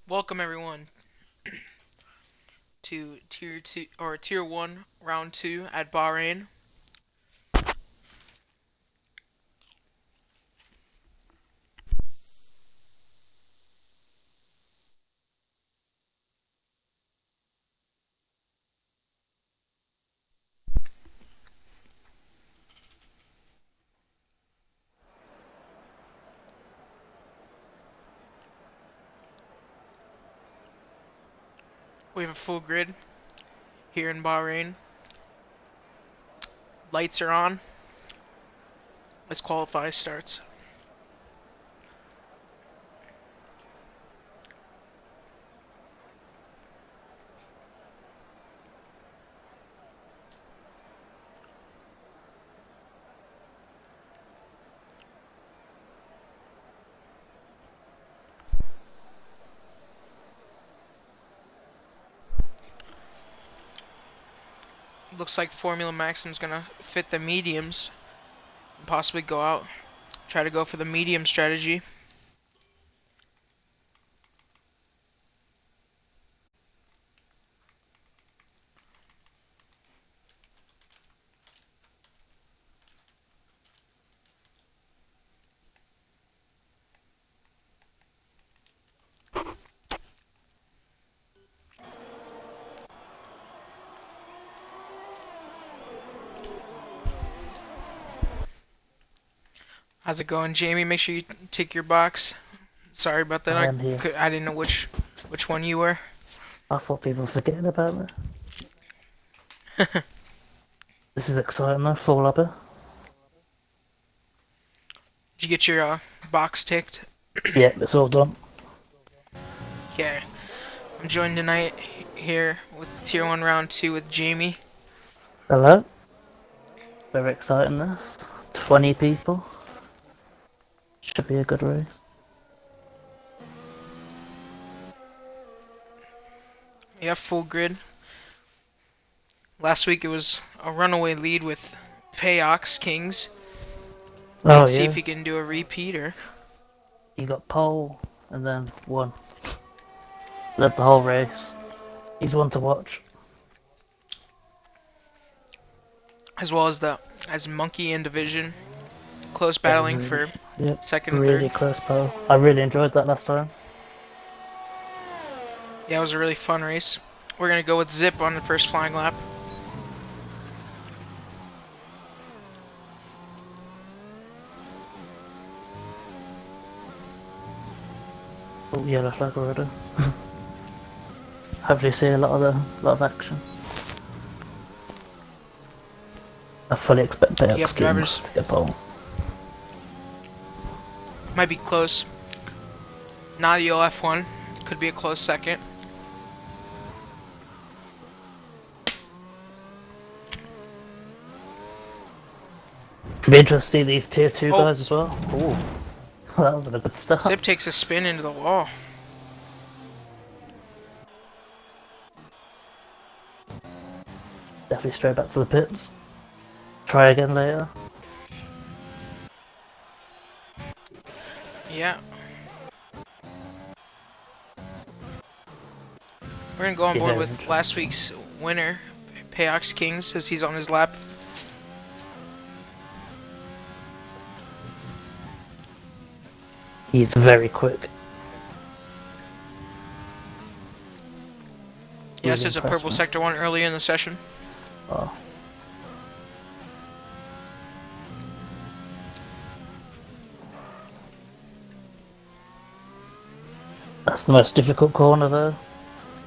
Welcome everyone to Tier 2 or Tier 1 Round 2 at Bahrain. We have a full grid here in Bahrain. Lights are on as qualify starts. Looks like Formula Maxim's gonna fit the mediums and possibly go out. Try to go for the medium strategy. How's it going, Jamie? Make sure you take your box. Sorry about that. I am here. I didn't know which one you were. I thought people were forgetting about me. This is exciting though, full upper. Did you get your box ticked? Yeah, it's all done. Yeah. I'm joined tonight here with Tier 1 Round 2 with Jamie. Hello. Very exciting this. 20 people. Should be a good race. Yeah, full grid. Last week it was a runaway lead with Payox Kings. Oh Let's see yeah. if he can do a repeater. You got pole and then one. Led the whole race. He's one to watch. As well as Monkey and Division. Close Yeah, battling really, for yep, second and really third. close pole. I really enjoyed that last time. Yeah, it was a really fun race. We're gonna go with Zip on the first flying lap. Oh, yellow flag already. Hopefully see a lot of action. I fully expect Yep, Payox drivers to get pole. might be close. Nadio F1 could be a close second. Be interested to see these tier 2 Oh, guys as well. Ooh, that was a good start. Zip takes a spin into the wall. Definitely straight back to the pits. Try again later. Yeah. We're gonna go on board Yeah, with last week's winner, Payox Kings, as he's on his lap. he's very quick. Yes, Really there's a impressed purple me. sector one earlier in the session. Oh. That's the most difficult corner though.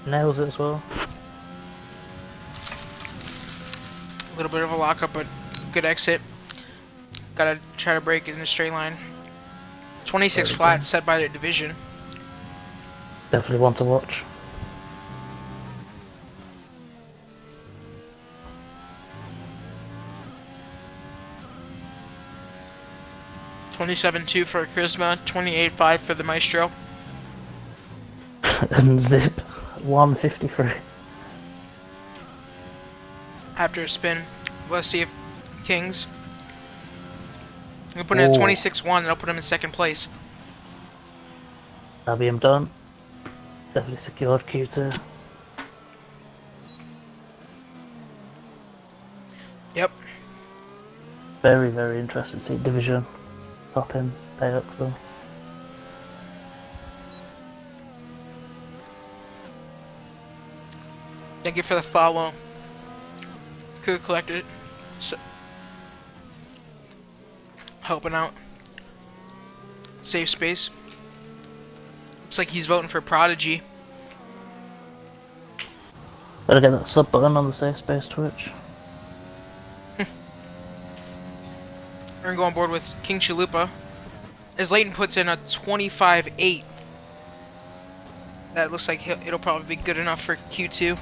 Nails it as well. A little bit of a lockup, but good exit. Gotta try to break it in a straight line. 26 Very flat good. set by the division. Definitely one to watch. 27-2 for Charisma, 28-5 for the Maestro. And Zip 153. After a spin, let's see if Kings. I'm gonna put him at Oh, 26-1 and I'll put him in second place. that'll be him done. Definitely secured Q2. Yep. Very, very interested to see Division top in payouts though. Thank you for the follow. Could collect it. So, helping out. Safe space. Looks like he's voting for Prodigy. Better get that sub button on the safe space Twitch. We're gonna go on board with King Chalupa. As Leighton puts in a 25-8. That looks like it'll probably be good enough for Q2.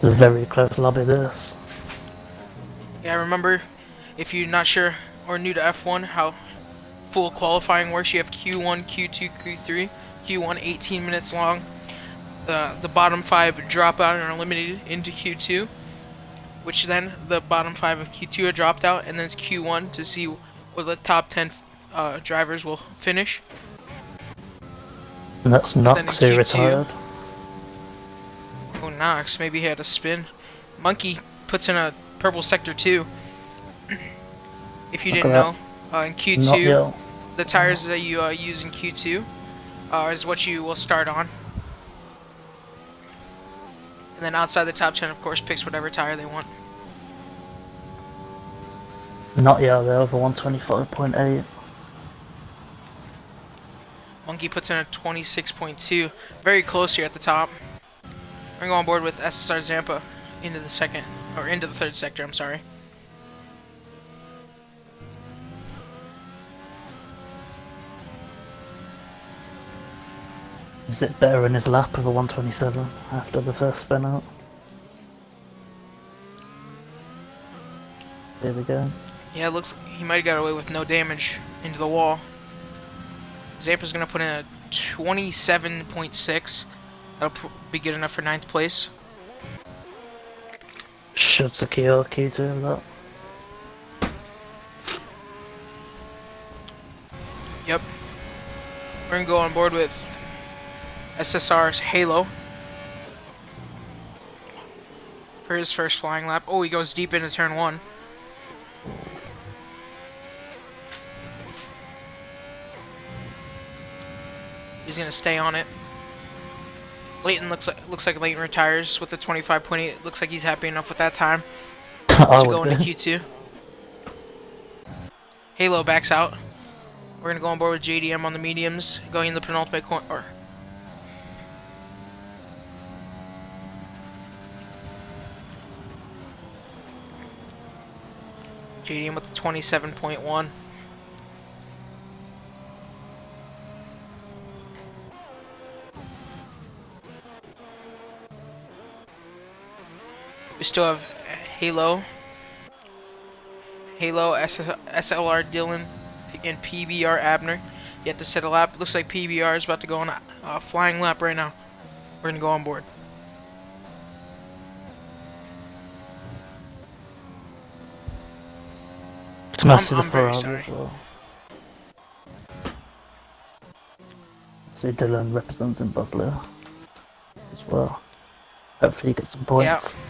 It's a very close lobby this. Yeah, remember, if you're not sure or new to F1, how full qualifying works, you have Q1, Q2, Q3. Q1 18 minutes long. The bottom 5 drop out and are eliminated into Q2, which then the bottom 5 of Q2 are dropped out, and then it's Q1 to see where the top 10 drivers will finish. And that's Knox who retired. Oh, Knox, maybe he had a spin. Monkey puts in a purple sector too. If you didn't know, in Q2, the tires that you use in Q2 is what you will start on. And then outside the top 10, of course, picks whatever tire they want. Not yet, they're over 125.8. Monkey puts in a 26.2. Very close here at the top. We're going to go on board with SSR Zampa into the third sector, I'm sorry. Is it better in his lap of the 127 after the first spin out? There we go. Yeah, it looks he might have got away with no damage into the wall. Zampa's going to put in a 27.6. That'll be good enough for 9th place. Should secure Q2 with that. Yep. We're going to go on board with SSR's Halo for his first flying lap. Oh, he goes deep into turn 1. He's going to stay on it. Leighton looks like Leighton retires with the 25.8. Looks like he's happy enough with that time to go into Q2. Halo backs out. We're gonna go on board with JDM on the mediums, going in the penultimate corner. JDM with the 27.1. We still have Halo, SLR Dylan, and PBR Abner yet to set a lap. Looks like PBR is about to go on a flying lap right now. We're gonna go on board. It's nice to see the very Ferrari as well. See Dylan representing Bubbler as well. Hopefully he gets some points. Yeah.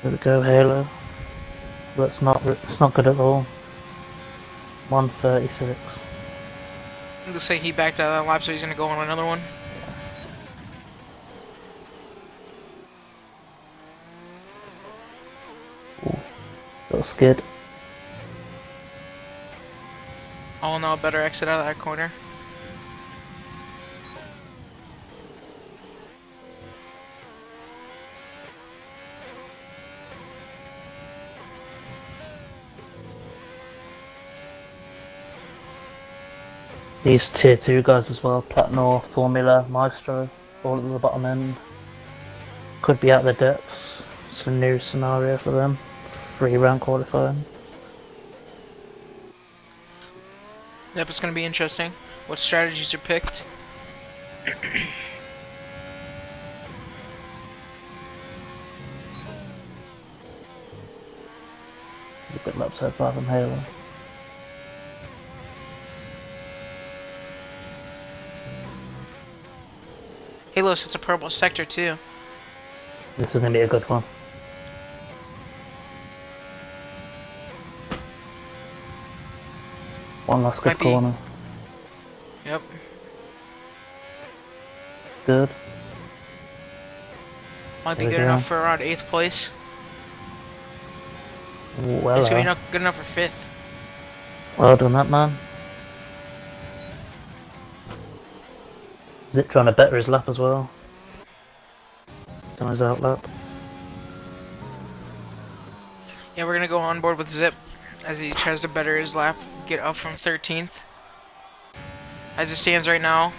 There we go, Halo. It's not good at all. 136. Looks like he backed out of that lap, so he's gonna go on another one. Ooh, little skid. All in all, better exit out of that corner. These tier 2 guys as well, Platnor, Formula, Maestro, all at the bottom end. Could be out their depths. It's a new scenario for them. 3-round qualifying. Yep, it's gonna be interesting. What strategies are picked. Good luck so far from Halo. Halo sits a purple sector too. This is gonna be a good one. One last good Might be. corner. Yep. It's good. Might be There we good go. enough for around 8th place. Well, It's gonna be good enough for 5th. well done, that man. Zip trying to better his lap as well. On his out lap. Yeah, we're gonna go on board with Zip as he tries to better his lap, get up from 13th. As it stands right now,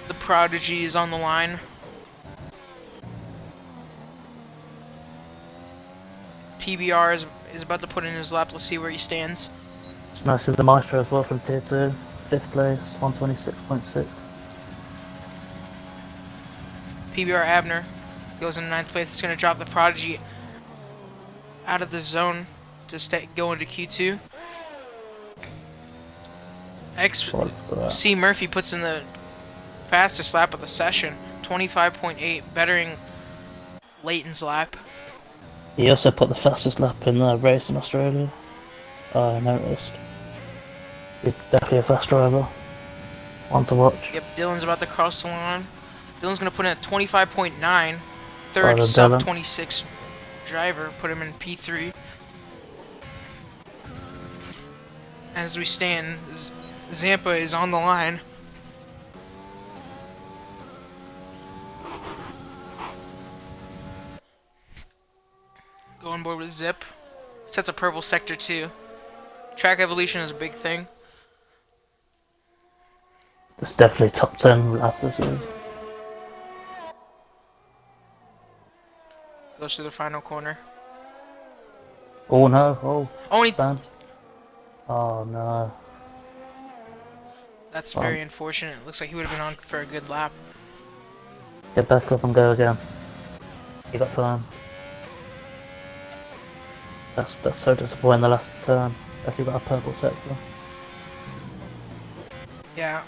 the Prodigy is on the line. PBR is about to put in his lap. Let's see where he stands. It's nice to see the Maestro as well from Tier 2. 5th place, 126.6. PBR Abner goes in 9th place. It's going to drop the Prodigy out of the zone to go into Q2. XC Murphy puts in the fastest lap of the session, 25.8, bettering Leighton's lap. He also put the fastest lap in the race in Australia. I noticed. He's definitely a fast driver. One to watch. Yep, Dylan's about to cross the line. Dylan's going to put in a 25.9. Third Well done, sub Dylan. 26 driver, put him in P3. As we stand, Zampa is on the line. Go on board with Zip. Sets a purple sector too. Track evolution is a big thing. It's definitely top 10 lap this is. Goes to the final corner. Oh no, oh. Only Stand. Oh no. that's very unfortunate. Looks like he would have been on for a good lap. Get back up and go again. You got time. That's so disappointing the last turn. If you got a purple sector. Yeah.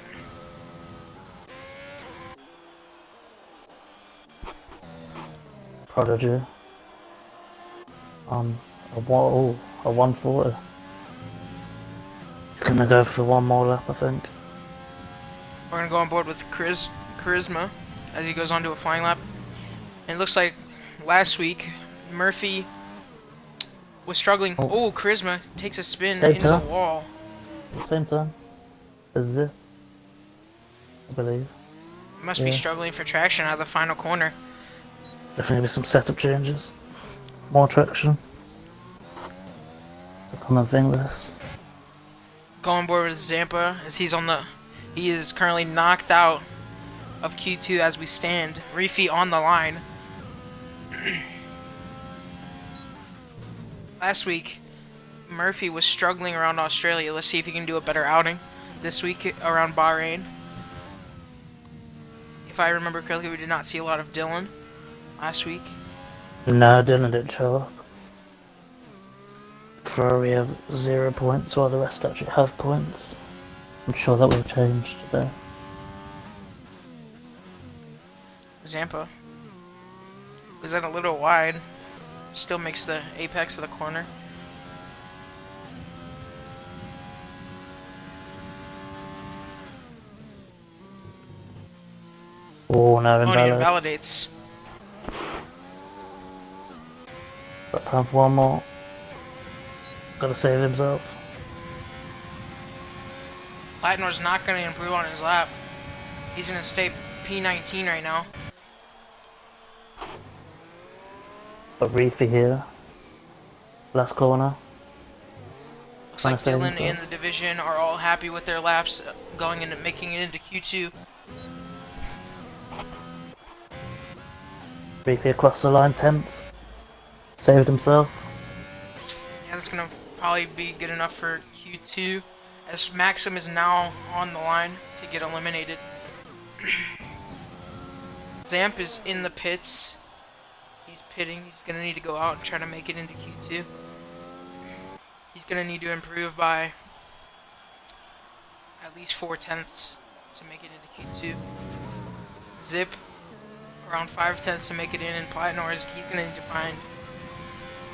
Prodigy. A 140. He's gonna go for one more lap, I think. We're gonna go on board with Charisma as he goes on to a flying lap. And it looks like last week Murphy was struggling. Oh, Charisma takes a spin into the wall. At the same time as Zip, I believe. Must be struggling for traction out of the final corner. Definitely be some setup changes. More traction. It's a common thing, this. Go on board with Zampa as he is currently knocked out of Q2 as we stand. Reefy on the line. Last week, Murphy was struggling around Australia. Let's see if he can do a better outing this week around Bahrain. If I remember correctly, we did not see a lot of Dylan last week. No, Dylan didn't show up. Ferrari have 0 points while the rest actually have points. I'm sure that will change today. Zampa goes in a little wide. Still makes the apex of the corner. Oh, no, Only invalid. invalidates. Got time for one more. Gotta save himself. Platnor's not going to improve on his lap. He's going to stay P19 right now. But Reefy here. Last corner. Looks like Dylan and the division are all happy with their laps going into making it into Q2. Reefy across the line, 10th. Saved himself. Yeah, that's going to probably be good enough for Q2. As Maxim is now on the line to get eliminated. Zamp is in the pits. He's pitting. He's going to need to go out and try to make it into Q2. He's gonna need to improve by at least 4/10 to make it into Q2. Zip around 5/10 to make it in, and Platnor he's gonna need to find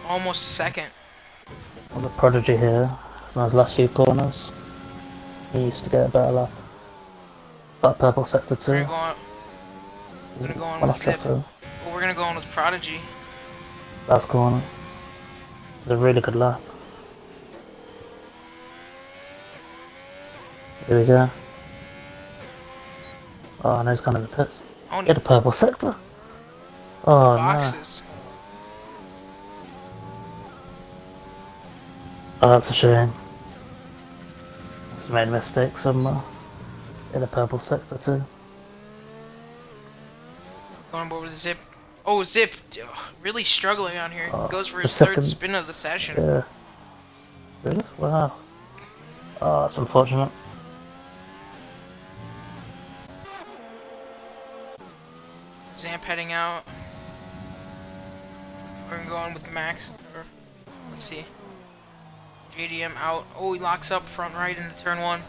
almost a second. Well, the Prodigy here, it's on his last few corners. He used to get a better lap. That purple sector too. We're gonna go on with Zip. Well, we're gonna go on with Prodigy. Last corner. It's a really good lap. Here we go. Oh, no, he's gone to the pits. Oh, Get a purple sector. Oh boxes. no. Oh, that's a shame. He's made a mistake somewhere. In a purple sector too. Going on board with Zip. Oh, Zip really struggling on here. Goes for his second third spin of the session. Yeah. Really? Wow. Oh, that's unfortunate. Zamp heading out. We're gonna go on with Max. Or, let's see. JDM out. Oh, he locks up front right into turn 1.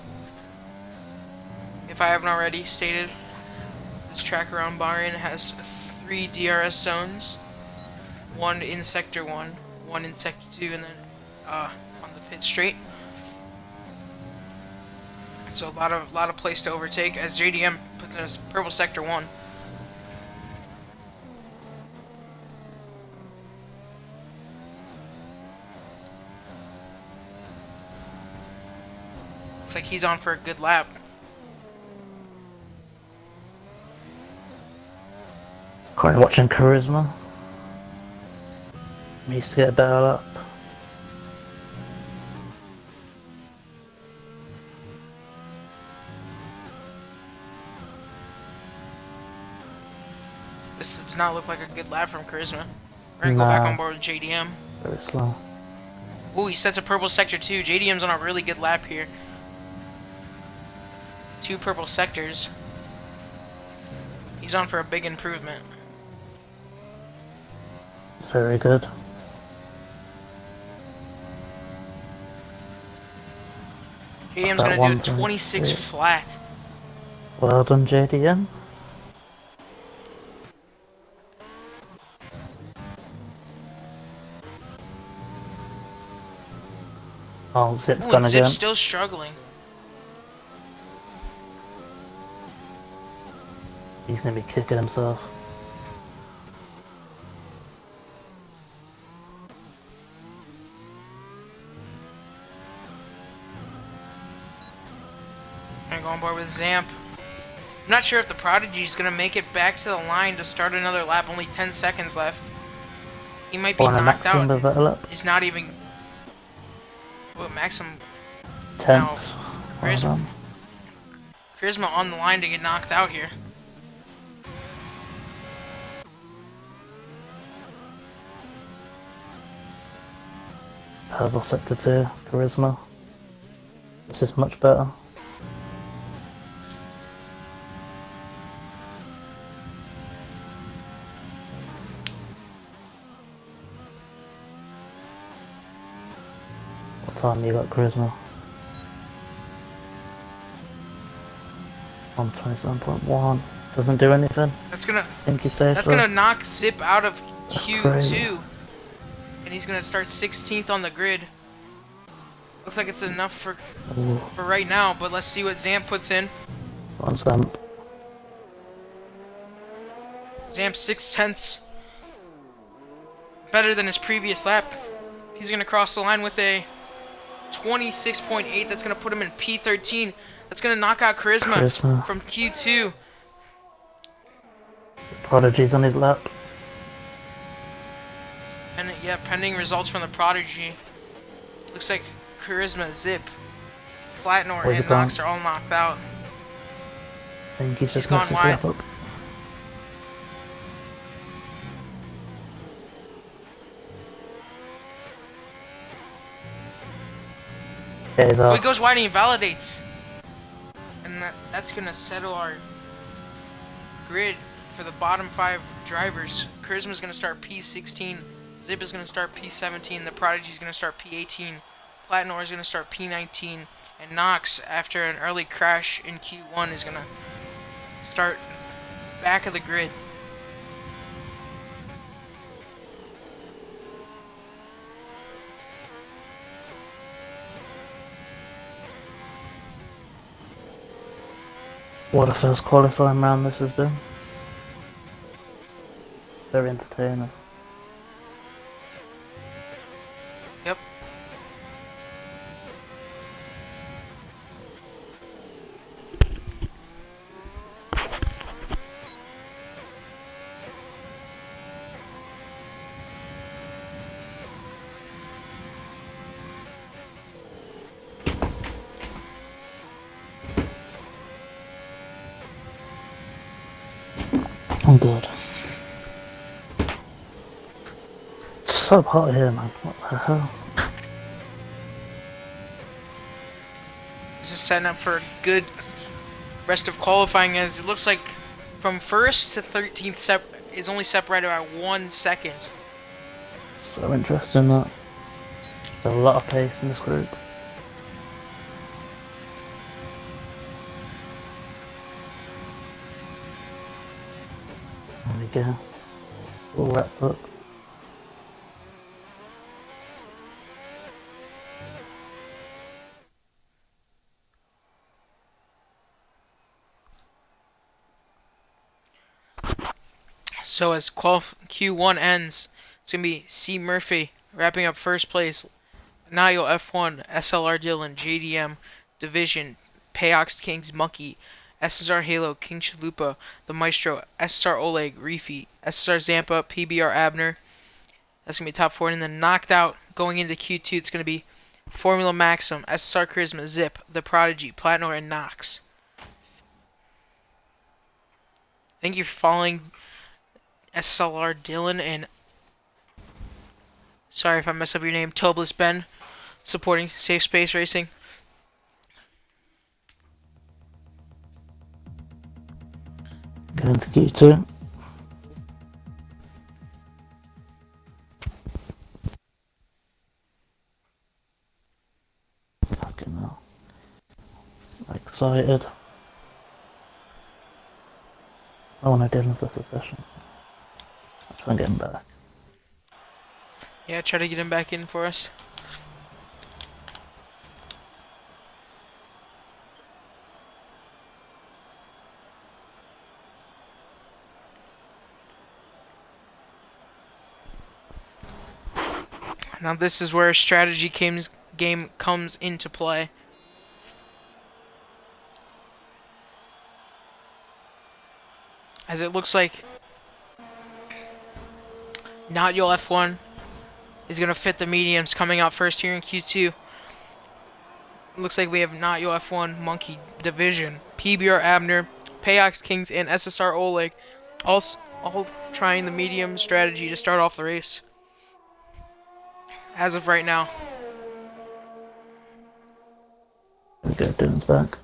If I haven't already stated, this track around Bahrain has 3 DRS zones. 1 in Sector 1, 1 in Sector 2, and then on the pit straight. So a lot of place to overtake as JDM puts in his purple Sector 1. Looks like he's on for a good lap. Currently watching Charisma. He used to get a better lap. This does not look like a good lap from Charisma. We're gonna go back on board with JDM. Very slow. Ooh, he sets a purple sector 2. JDM's on a really good lap here. 2 purple sectors. He's on for a big improvement. Very good. JDM's gonna do a 26 flat. Well done, JDM. Oh, Zip's gonna Zip's jump. still struggling. He's gonna be kicking himself. I'm gonna go on board with Zamp. I'm not sure if the Prodigy's gonna make it back to the line to start another lap. Only 10 seconds left. He might be knocked out. He's not even. What, Maxim? 10th. No. Charisma on the line to get knocked out here. Purple sector 2, Charisma. This is much better. What time you got, Charisma? On 27.1. Doesn't do anything. That's gonna. Think he's safe. That's though. gonna knock Zip out of Q2. Crazy. And he's gonna start 16th on the grid. Looks like it's enough for right now, but let's see what Zamp puts in. On Zamp. Zamp 6/10. Better than his previous lap. He's gonna cross the line with a 26.8. That's gonna put him in P13. That's gonna knock out Charisma. From Q2. Prodigy's on his lap. And yeah, pending results from the Prodigy. Looks like Charisma, Zip, Platnor, and Nox are all knocked out. I think he's just gone wide. Up. Yeah, he's off. Oh, he goes wide and he validates. And that's going to settle our grid for the bottom 5 drivers. Charisma's going to start P16. Zip is going to start P17. The Prodigy's going to start P18. Platnor is going to start P19, and Knox, after an early crash in Q1, is going to start back of the grid. What a first qualifying round this has been. Very entertaining. Yep. I'm good. It's so hot here, man. What the hell? This is setting up for a good rest of qualifying, as it looks like from 1st to 13th is only separated by 1 second. So interesting that. There's a lot of pace in this group. There we go. All wrapped up. So as Q1 ends, it's going to be C. Murphy wrapping up first place, Niall F1, SLR Dylan, JDM, Division, Payox Kings Monkey, SSR Halo, King Chalupa, The Maestro, SSR Oleg, Reefy, SSR Zampa, PBR Abner. That's going to be top 4. And then knocked out going into Q2, it's going to be Formula Maxim, SSR Charisma, Zip, The Prodigy, Platnor, and Nox. Thank you for following SLR Dylan and, sorry if I mess up your name, Tobless Ben, supporting Safe Space Racing. Going to Q2. Fucking hell. Excited. I want to Dylan's left the session. I'll try and get him back. Yeah, try to get him back in for us. Now this is where strategy game comes into play. As it looks like Not Your F1 is going to fit the mediums coming out first here in Q2. Looks like we have Not Your F1, Monkey, Division, PBR Abner, Payox Kings, and SSR Oleg, all trying the medium strategy to start off the race. As of right now. Let's go, Dylan's back.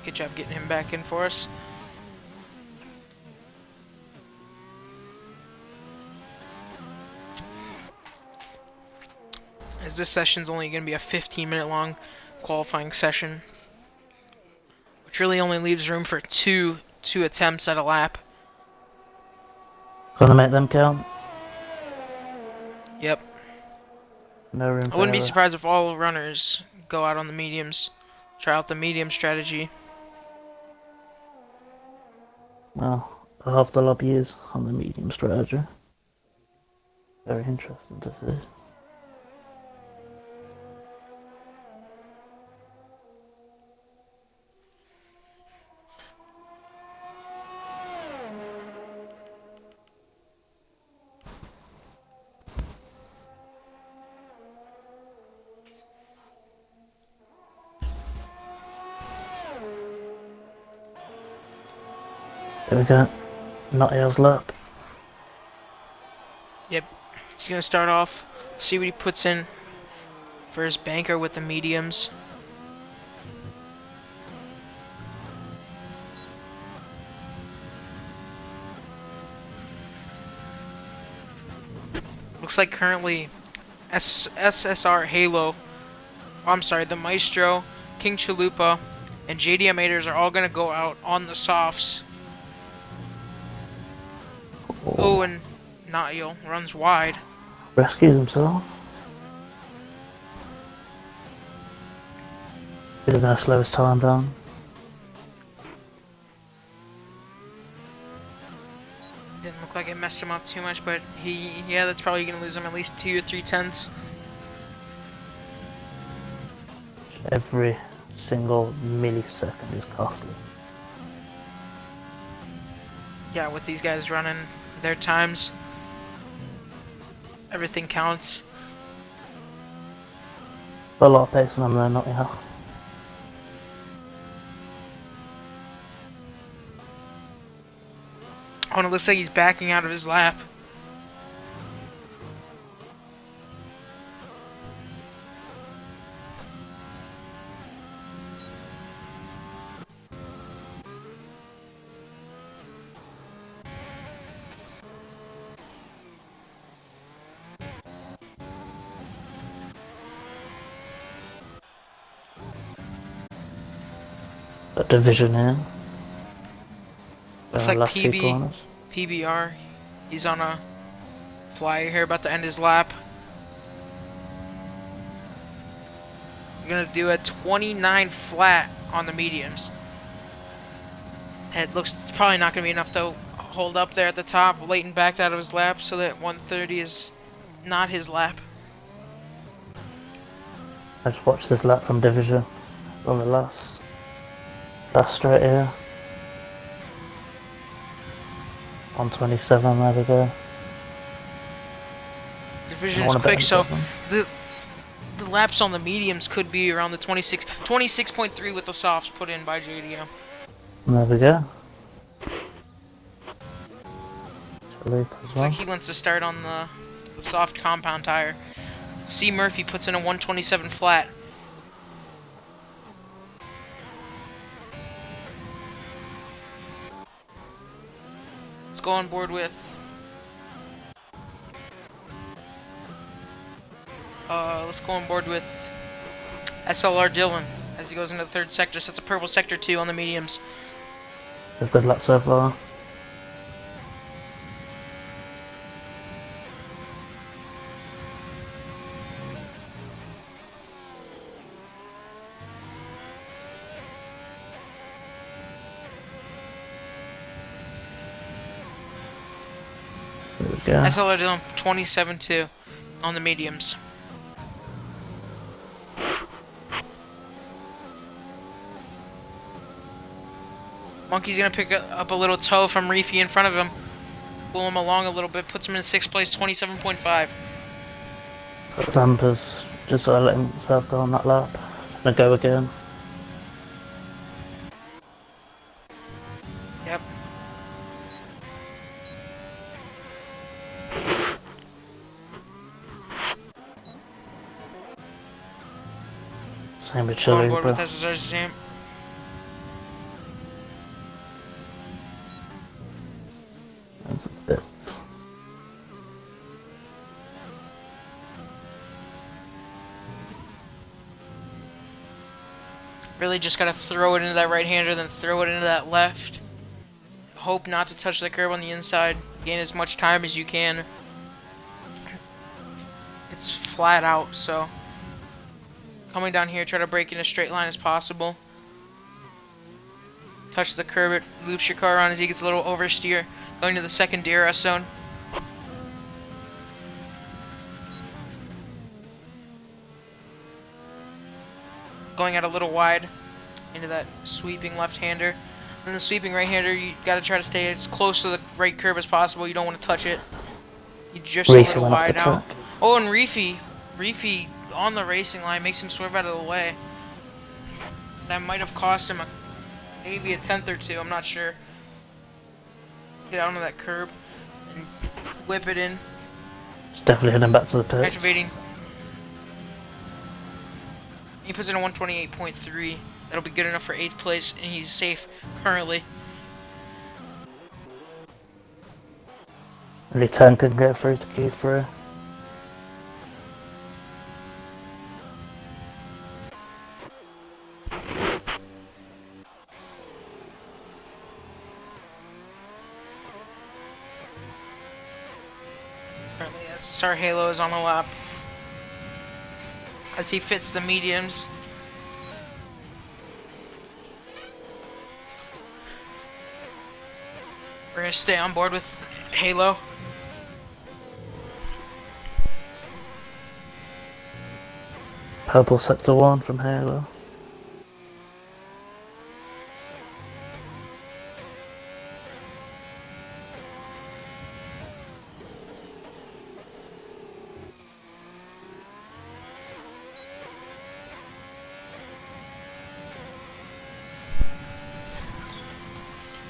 Good job getting him back in for us. As this session's only going to be a 15-minute long qualifying session, which really only leaves room for two attempts at a lap. Gonna make them count? Yep. No room for I wouldn't be error. surprised if all runners go out on the mediums, try out the medium strategy. Well, half the lobby is on the medium strategy. Very interesting to see. There we go. Not Air's lap. Yep. He's going to start off, see what he puts in for his banker with the mediums. Looks like currently SSR Halo, I'm sorry, the Maestro, King Chalupa, and JDM Aiders are all gonna go out on the softs. Oh, Oh, and Nail runs wide. rescues himself. Really gonna slow his time down. Didn't look like it messed him up too much, but yeah, that's probably gonna lose him at least 2 or 3 tenths. Every single millisecond is costly. Yeah, with these guys running their times, everything counts. Got a lot of pace on them though, not yeah. Oh, and it looks like he's backing out of his lap. Got division here. Looks like Last two corners. PBR, he's on a flyer here, about to end his lap. We're gonna do a 29 flat on the mediums. It looks it's probably not gonna be enough to hold up there at the top. Leighton backed out of his lap, so that 130 is not his lap. I just watched this lap from division on the last straight here. 127, there we go. Division is quick, so the laps on the mediums could be around the 26.3 with the softs put in by JDM. There we go. Looks Looks like he wants to start on the soft compound tire. C. Murphy puts in a 127 flat. Let's go on board with SLR Dillon as he goes into the third sector. So that's a purple sector 2 on the mediums. a good lap so far. There we go. SLR Dillon 27.2 on the mediums. Monkey's gonna pick up a little toe from Reefy in front of him. Pull him along a little bit, puts him in 6th place, 27.5. Got Zampers, just so I let himself go on that lap. Gonna go again. Yep. Same with On Chile, board bro. with SSR Zamp. That's the bits. Really just gotta throw it into that right-hander, then throw it into that left. Hope not to touch the curb on the inside. Gain as much time as you can. It's flat out, so coming down here, try to break in a straight line as possible. Touch the curb, it loops your car around as he gets a little oversteer. Going to the second DRS zone. Going out a little wide into that sweeping left-hander. Then the sweeping right-hander, you gotta try to stay as close to the right curb as possible. You don't want to touch it. You just a Reefy little went off wide the out. track. Oh, and Reefy on the racing line makes him swerve out of the way. That might have cost him maybe a tenth or two. I'm not sure. Get out onto that curb and whip it in, It's definitely heading back to the pits. activating. He puts in a 128.3. That'll be good enough for 8th place, and he's safe currently. Only 10 can get through to Q3. Currently, as Star Halo is on a lap, as he fits the mediums. We're gonna stay on board with Halo. Purple Sector 1 from Halo.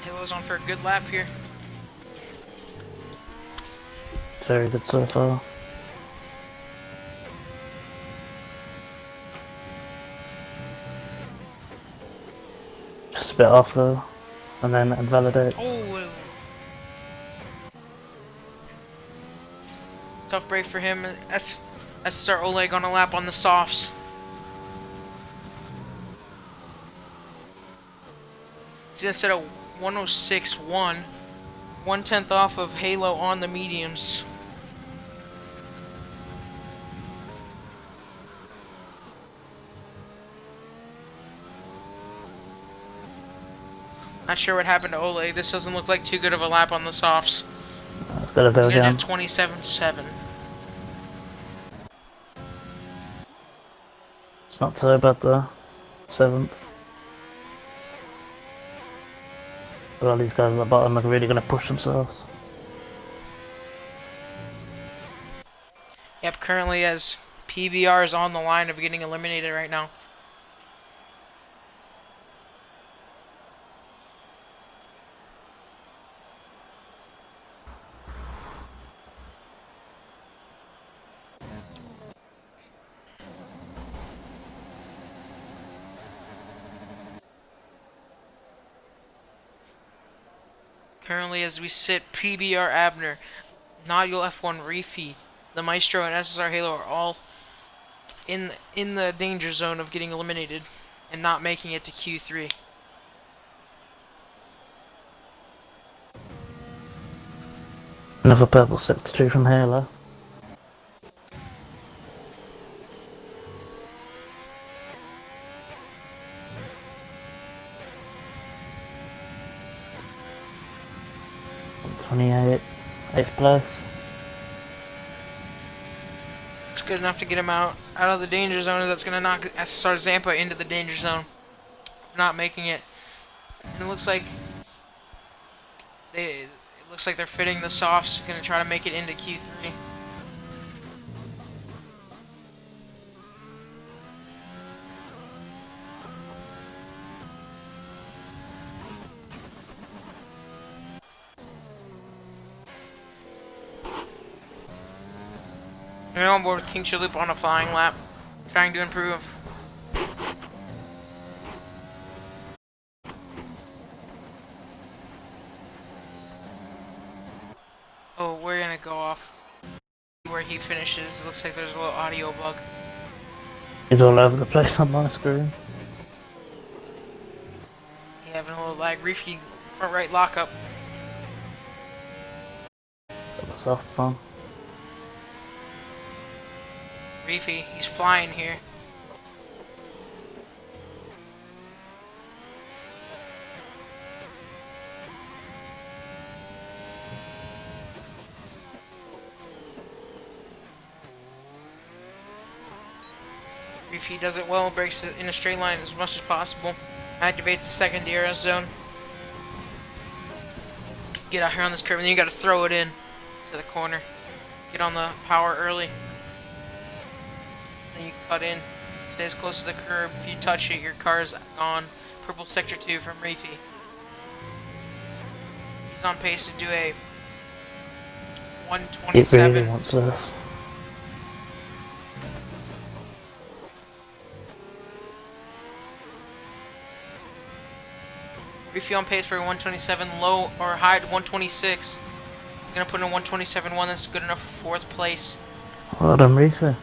Halo's on for a good lap here. Very good so far. Just a bit off though, and then it validates. Oh, tough break for him. SSR Oleg on a lap on the softs. He's gonna set a 106.1, 1/10 off of Halo on the mediums. Not sure what happened to Oleg. This doesn't look like too good of a lap on the softs. It's got a bit again. 27.7. It's not so bad though. 7th. Well, these guys at the bottom are really going to push themselves. Yep, currently as PBR is on the line of getting eliminated right now. Currently as we sit, PBR Abner, Nodule F1 Reefy, the Maestro and SSR Halo are all in the danger zone of getting eliminated and not making it to Q3. Another purple sector 2 from Halo. '28, 8th place. It's good enough to get him out of the danger zone. That's going to knock SSR Zampa into the danger zone of not making it. And it looks like they're fitting the softs, going to try to make it into Q3. We're on board with King Chalupa on a flying lap, trying to improve. Oh, we're gonna go off where he finishes. Looks like there's a little audio bug. He's all over the place on my screen. He having a little lag. Reefy front right lockup. Got the softs on. Reefy, he's flying here. Reefy does it well, breaks it in a straight line as much as possible. Activates the second DRS zone. Get out here on this curve, and then you gotta throw it in to the corner. Get on the power early. Then you cut in. Stay as close to the curb. If you touch it, your car's gone. Purple sector 2 from Reefy. He's on pace to do a It 127. really wants this. Reefy on pace for a 127, low or high to 126. He's gonna put in a 127.1. That's good enough for 4th place. Well done, Rita.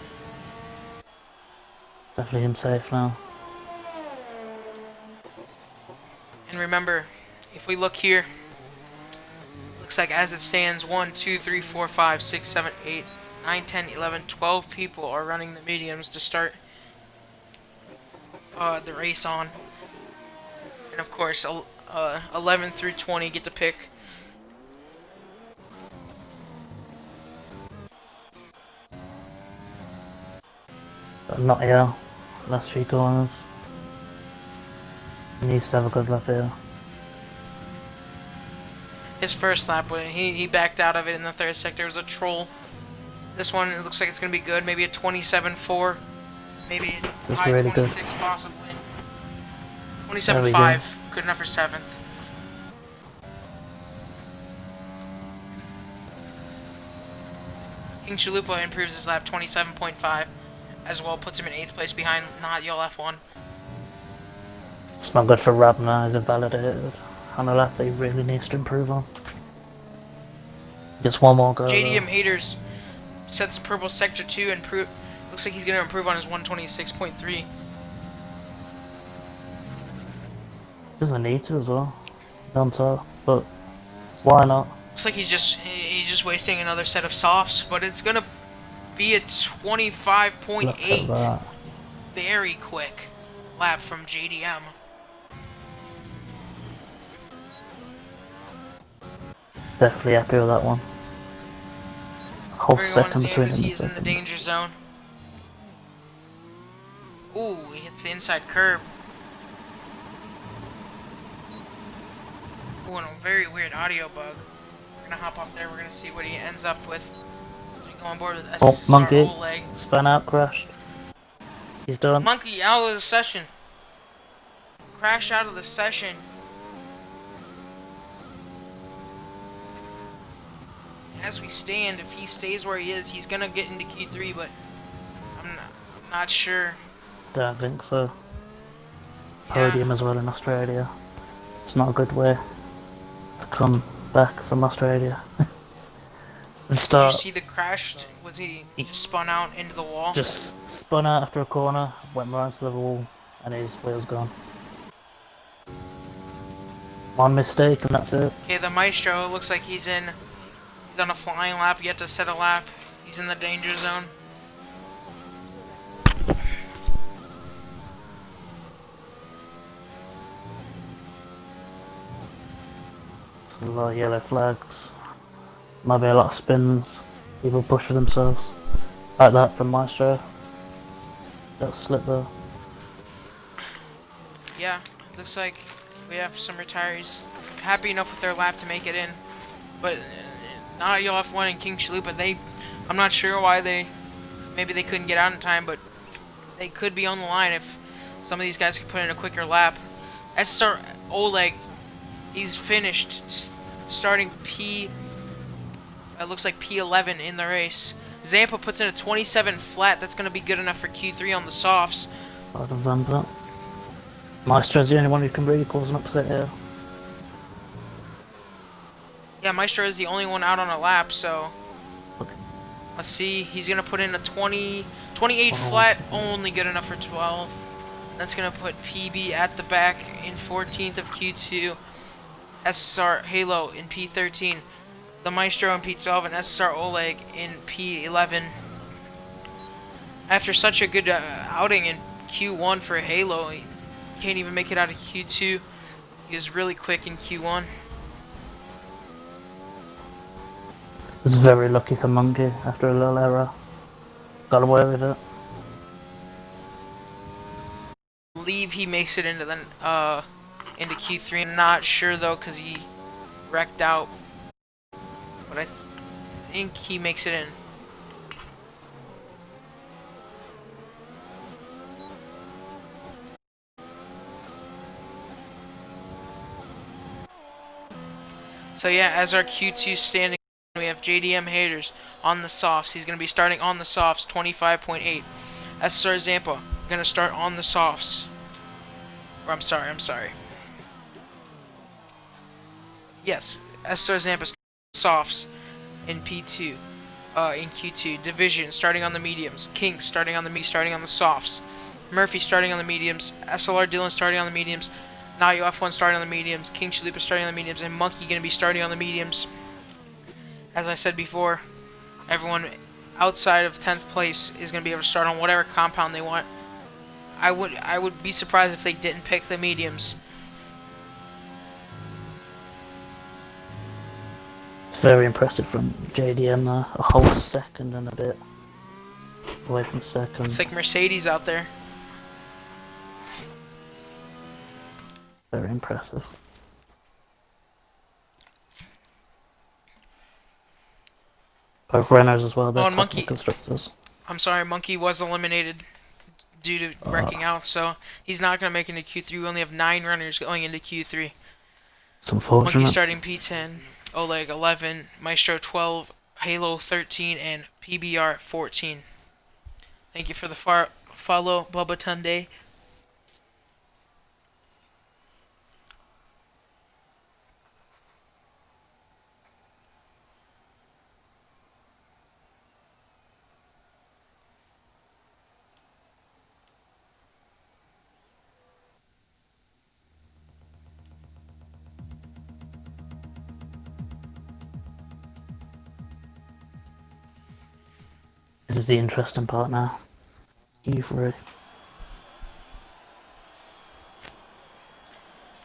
Definitely him safe now. And remember, if we look here, looks looks like as it stands, 1, 2, 3, 4, 5, 6, 7, 8, 9, 10, 11, 12 people are running the mediums to start the race on. And of course, 11 through 20 get to pick. But not here. Last few corners. He needs to have a good lap here. His first lap, he backed out of it in the third sector. It was a troll. This one, it looks like it's going to be good. Maybe a 27.4. Maybe a high really 26 good. possibly. 27.5. Good enough for 7th. King Chalupa improves his lap 27.5. As well, puts him in 8th place behind Not Yell F1. It's not good for Rabner, he's invalidated. On a lap that he really needs to improve on. Just one more go. JDM Haters sets purple sector 2 and looks like he's going to improve on his 126.3. Doesn't need to as well. He's on top, but why not? Looks like he's just wasting another set of softs, but it's gonna be a 25.8. Very quick lap from JDM. Definitely happy with that one. Whole Everyone second between him and he's in the second. danger zone. Ooh, he hits the inside curb. Ooh, and a very weird audio bug. We're gonna hop off there. We're gonna see what he ends up with. As we go on board with Oh, SSR Monkey. Oleg. Spun out, crashed. He's done. Monkey out of the session. Crashed out of the session. As we stand, if he stays where he is, he's gonna get into Q3, but I'm not sure. Don't think so. Podium as well in Australia. It's not a good way to come back from Australia. The start. Did you see the crash? Was he just spun out into the wall? Just spun out after a corner, went right into the wall, and his wheel's gone. One mistake and that's it. Okay, the Maestro looks like he's on a flying lap, yet to set a lap. He's in the danger zone. A lot of yellow flags. Might be a lot of spins. People push for themselves. Like that from Maestro. That slip there. Yeah, looks like we have some retirees happy enough with their lap to make it in. But not Yell F1 and King Chalupa, I'm not sure why maybe they couldn't get out in time, but they could be on the line if some of these guys could put in a quicker lap. SSR Oleg, he's finished starting it looks like P11 in the race. Zampa puts in a 27 flat. That's going to be good enough for Q3 on the softs. Well done, Zampa. Maestro's the only one who can really cause an upset here. Yeah, Maestro is the only one out on a lap, so Okay. let's see. He's going to put in a 28 flat, only good enough for 12. That's going to put PB at the back in 14th of Q2. SSR Halo in P13. The Maestro in P12 and SSR Oleg in P11. After such a good outing in Q1 for Halo, he can't even make it out of Q2. He was really quick in Q1. It's very lucky for Monkey after a little error. Got away with it. I believe he makes it into Q3. I'm not sure though, cause he wrecked out. But I think he makes it in. So yeah, as our Q2 standing, we have JDM Haters on the softs. He's going to be starting on the softs, 25.8. SSR Zampa going to start on the softs. Or I'm sorry. Yes, SSR Zampa softs in P2. In Q2. Division starting on the mediums. King starting on the softs. Murphy starting on the mediums. SLR Dylan starting on the mediums. Nayo F1 starting on the mediums. King Chalupa starting on the mediums. And Monkey going to be starting on the mediums. As I said before, everyone outside of 10th place is going to be able to start on whatever compound they want. I would be surprised if they didn't pick the mediums. Very impressive from JDM there. A whole second and a bit away from second. It's like Mercedes out there. Very impressive. Both Renaults as well, they're Oh, and top of the Monkey. constructors. I'm sorry, Monkey was eliminated due to wrecking out, so he's not going to make it into Q3. We only have 9 runners going into Q3. It's Monkey unfortunate. starting P10, Oleg 11, Maestro 12, Halo 13, and PBR 14. Thank you for the follow, Bubba Tunde. This is the interesting part now. Q3.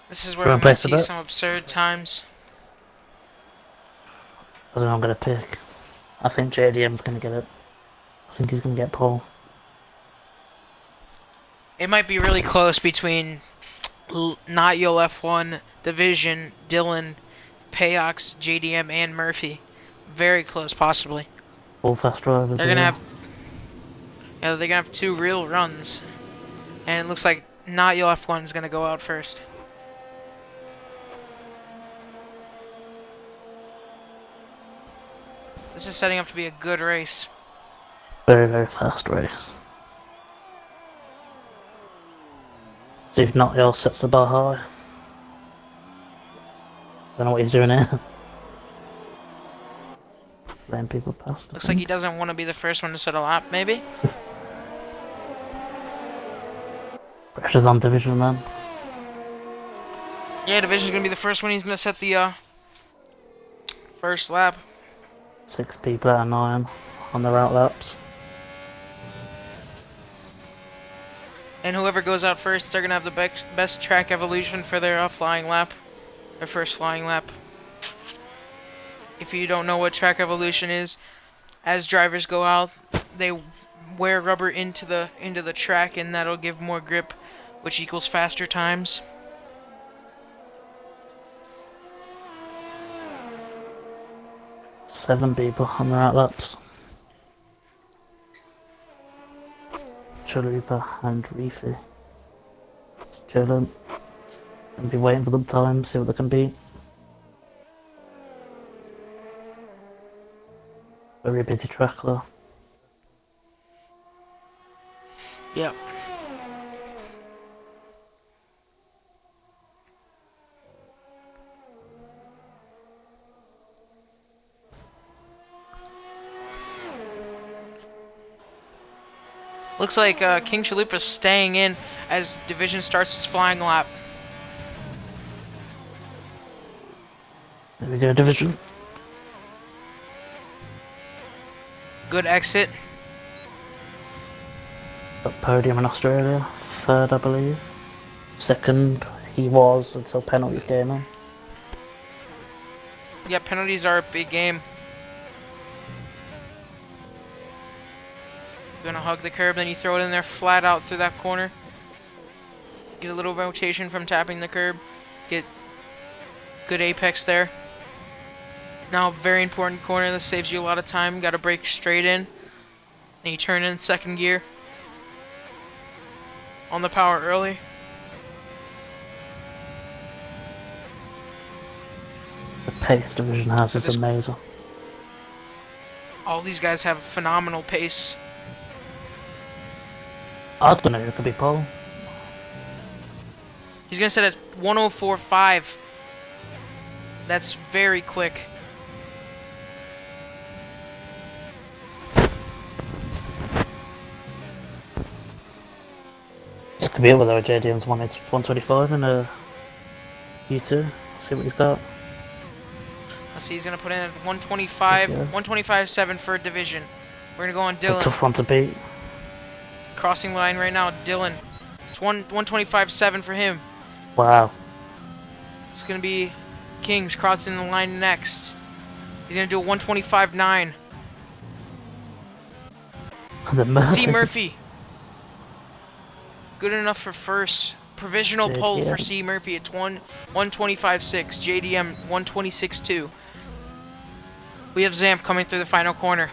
This is where we might see some absurd times. I don't know what I'm going to pick. I think JDM's going to get it. I think he's going to get pole. It might be really close between Not Yo F1, Division, Dylan, Payox, JDM, and Murphy. Very close, possibly. All fast drivers. They're gonna have, yeah, they're gonna have 2 real runs, and it looks like Not Yo F1 is gonna go out first. This is setting up to be a good race. Very, very fast race. See if not, else sets the bar high. Don't know what he's doing here. Letting people past. Looks like he doesn't want to be the first one to set a lap, maybe? Pressure's on Division then. Yeah, Division's gonna be the first one. He's gonna set the first lap. 6 people out of 9 on their out laps. And whoever goes out first, they're gonna have the best track evolution for their flying lap. Their first flying lap. If you don't know what track evolution is, as drivers go out, they wear rubber into the track, and that'll give more grip, which equals faster times. Seven people on their out laps. Chalupa and Reefy. Just chilling. And be waiting for them time, see what they can beat. Very busy track though. Yep. Looks like King Chalupa's staying in as Division starts its flying lap. There we go, Division. Good exit. Got podium in Australia. 3rd, I believe. 2nd, he was until penalties came in. Yeah, penalties are a big game. You're gonna hug the curb, then you throw it in there flat out through that corner. Get a little rotation from tapping the curb. Get good apex there. Now, very important corner. This saves you a lot of time. Got to brake straight in. And you turn in 2nd gear. On the power early. The pace Division has is amazing. All these guys have phenomenal pace. I don't know who could be pole. He's going to set at 104.5. That's very quick. This could be it with our JDM's 125 in a U2. See what he's got. Let's see, he's gonna put in Good 125, go. 125.7 for a division. We're gonna go on It's a Dylan. tough one to beat. Crossing line right now, Dylan. It's 125.7 for him. Wow. It's gonna be Kings crossing the line next. He's gonna do a 125.9. The C. Murphy. Murphy. Good enough for first. Provisional pole for JDM. C. Murphy. It's 125.6. JDM 126.2. We have Zamp coming through the final corner.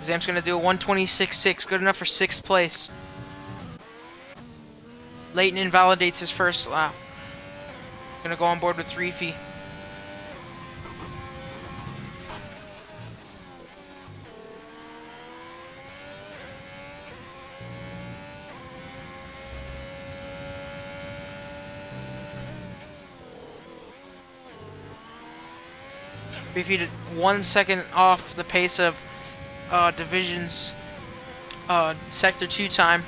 Zamp's gonna do a 126.6. Good enough for 6th place. Leighton invalidates his first lap. Gonna go on board with Reefy. Reefy did 1 second off the pace of Division's Sector 2 time.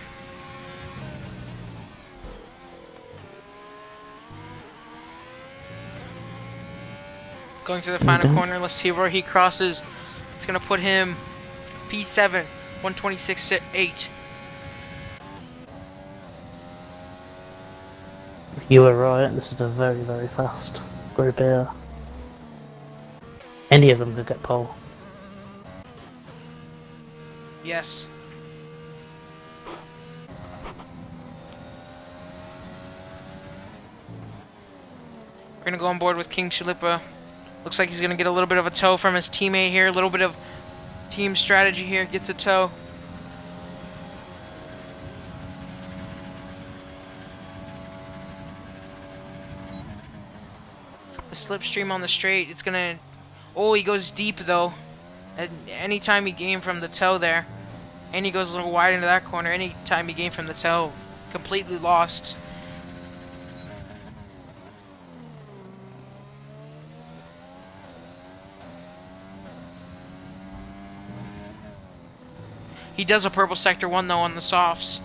Going to the final corner, let's see where he crosses. It's gonna put him P7, 126.8. You were right. This is a very, very fast group here. Any of them could get pole. Yes. We're gonna go on board with King Chalupa. Looks like he's gonna get a little bit of a tow from his teammate here. A little bit of team strategy here. Gets a tow. The slipstream on the straight. It's gonna. Oh, he goes deep though. Anytime he gained from the tow there, and he goes a little wide into that corner. Anytime he gained from the tow, completely lost. He does a purple sector 1 though on the softs.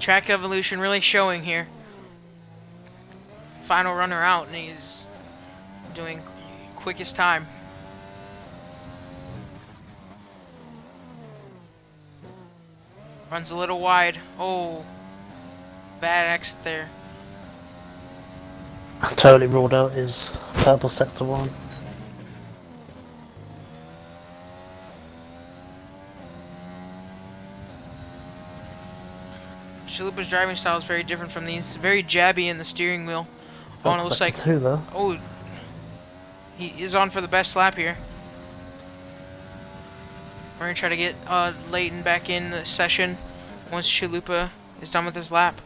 Track evolution really showing here. Final runner out, and he's doing quickest time. Runs a little wide. Oh, bad exit there. That's totally ruled out his purple sector 1. Chalupa's driving style is very different from these. Very jabby in the steering wheel. Oh, and it looks like... Sector 2 though. Oh, he is on for the best lap here. We're going to try to get Leighton back in the session once Chalupa is done with his lap.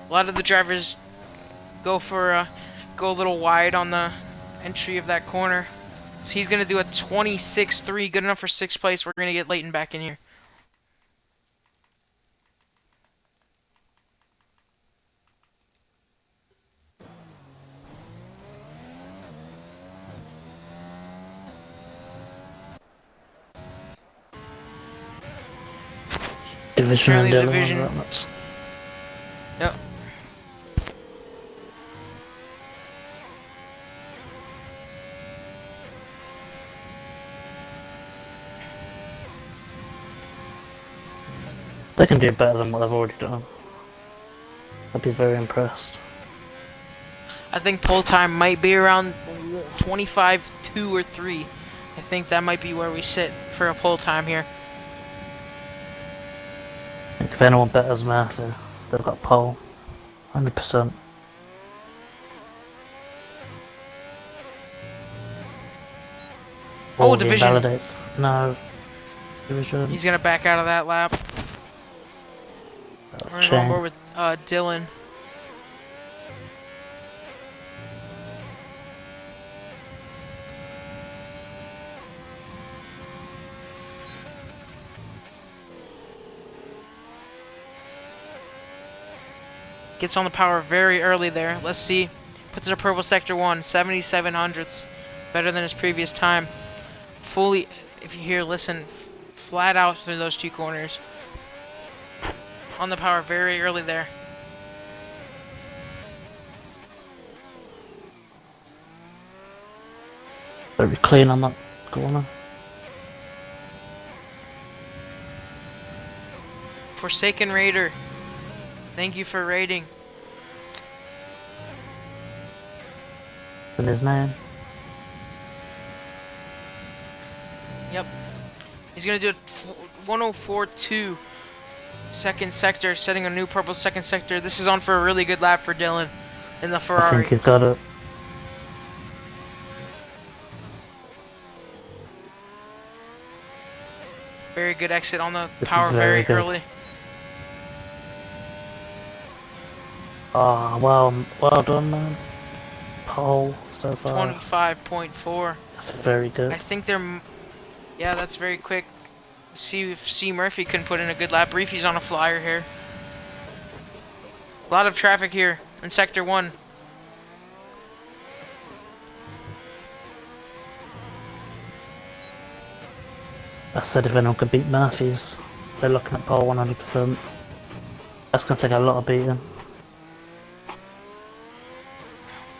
A lot of the drivers go for go a little wide on the entry of that corner. So he's going to do a 26.3, good enough for 6th place. We're going to get Leighton back in here. Division and Apparently the Dylan division- on roadmaps. Yep. They can do better than what they've already done. I'd be very impressed. I think pole time might be around 25.2 or 3. I think that might be where we sit for a pole time here. If anyone betters math, they've got pole. 100%. Oh, Or he division. invalidates. No. Division. He's gonna back out of that lap. That's We're a gonna go on shame. board with Dylan. Gets on the power very early there. Let's see. Puts it a purple sector 1, 77 hundredths. Better than his previous time. Fully, if you hear, listen, flat out through those 2 corners. On the power very early there. Very clean on that corner. Forsaken Raider, thank you for raiding. It's in his name. Yep. He's gonna do a 104.2 second sector, setting a new purple second sector. This is on for a really good lap for Dylan in the I Ferrari. think he's got it. Very good exit on the This power is very very good. early. Ah, well done, man. Pole so far. 25.4. That's very good. I think they're... Yeah, that's very quick. See if C. Murphy can put in a good lap. Reefy's on a flyer here. A lot of traffic here in Sector 1. I said if anyone could beat Murphy's, they're looking at pole 100%. That's going to take a lot of beating.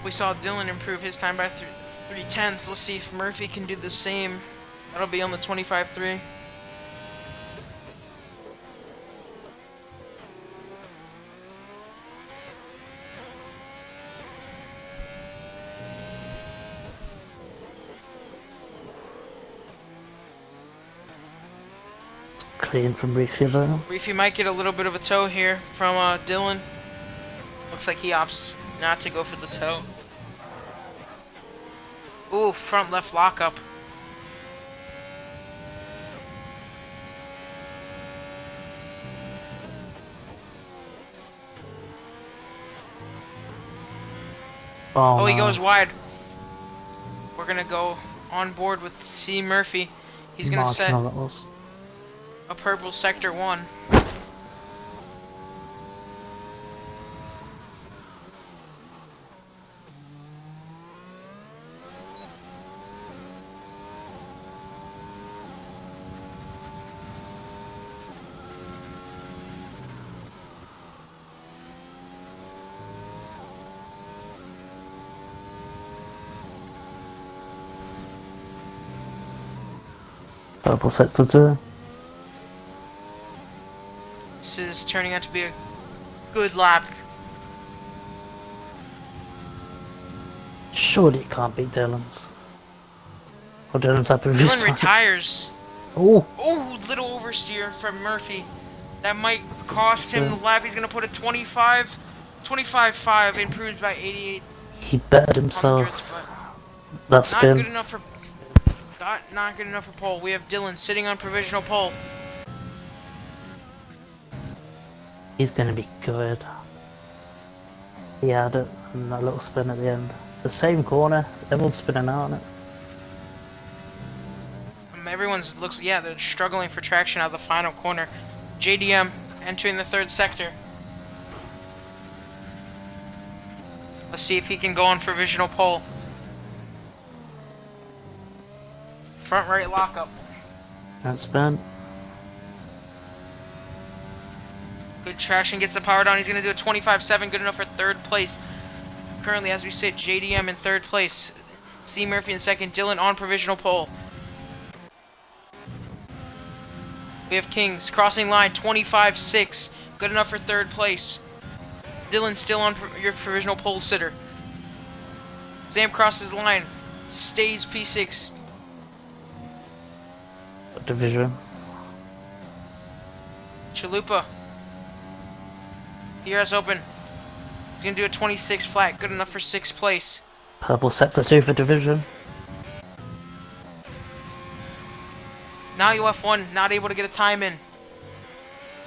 We saw Dylan improve his time by 3/10. Let's see if Murphy can do the same. That'll be on the 25.3. Clean from Reefy though. Reefy might get a little bit of a tow here from Dylan. Looks like he opts not to go for the tow. Ooh, front left lockup. Oh, Oh, he no. goes wide. We're gonna go on board with C. Murphy. He's gonna set Marginal that was. a purple Sector 1. Purple sector 2. This is turning out to be a good lap. Surely it can't beat Dylan's. Oh, Dylan's happy with Dylan his time. retires. Oh, Oh, little oversteer from Murphy. That might cost him the lap. He's gonna put a 25.5, improved by 88 he bettered hundredths, himself. but That not good spin. enough for not good enough for pole. We have Dylan sitting on provisional pole. He's going to be good. He had it, and that little spin at the end. It's the same corner. Everyone's spinning out on it. Everyone's looks, yeah, they're struggling for traction out of the final corner. JDM entering the third sector. Let's see if he can go on provisional pole. Front right lockup. That spin. Good traction, gets the power down. He's going to do a 25.7, good enough for third place. Currently, as we sit, JDM in third place. C. Murphy in second. Dylan on provisional pole. We have Kings crossing line 25.6, good enough for third place. Dylan still on your provisional pole sitter. Zam crosses the line, stays P6. Division. Chalupa. DRS open. He's gonna do a 26 flat, good enough for 6th place. Purple sector 2 for division. Now UF1 not able to get a time in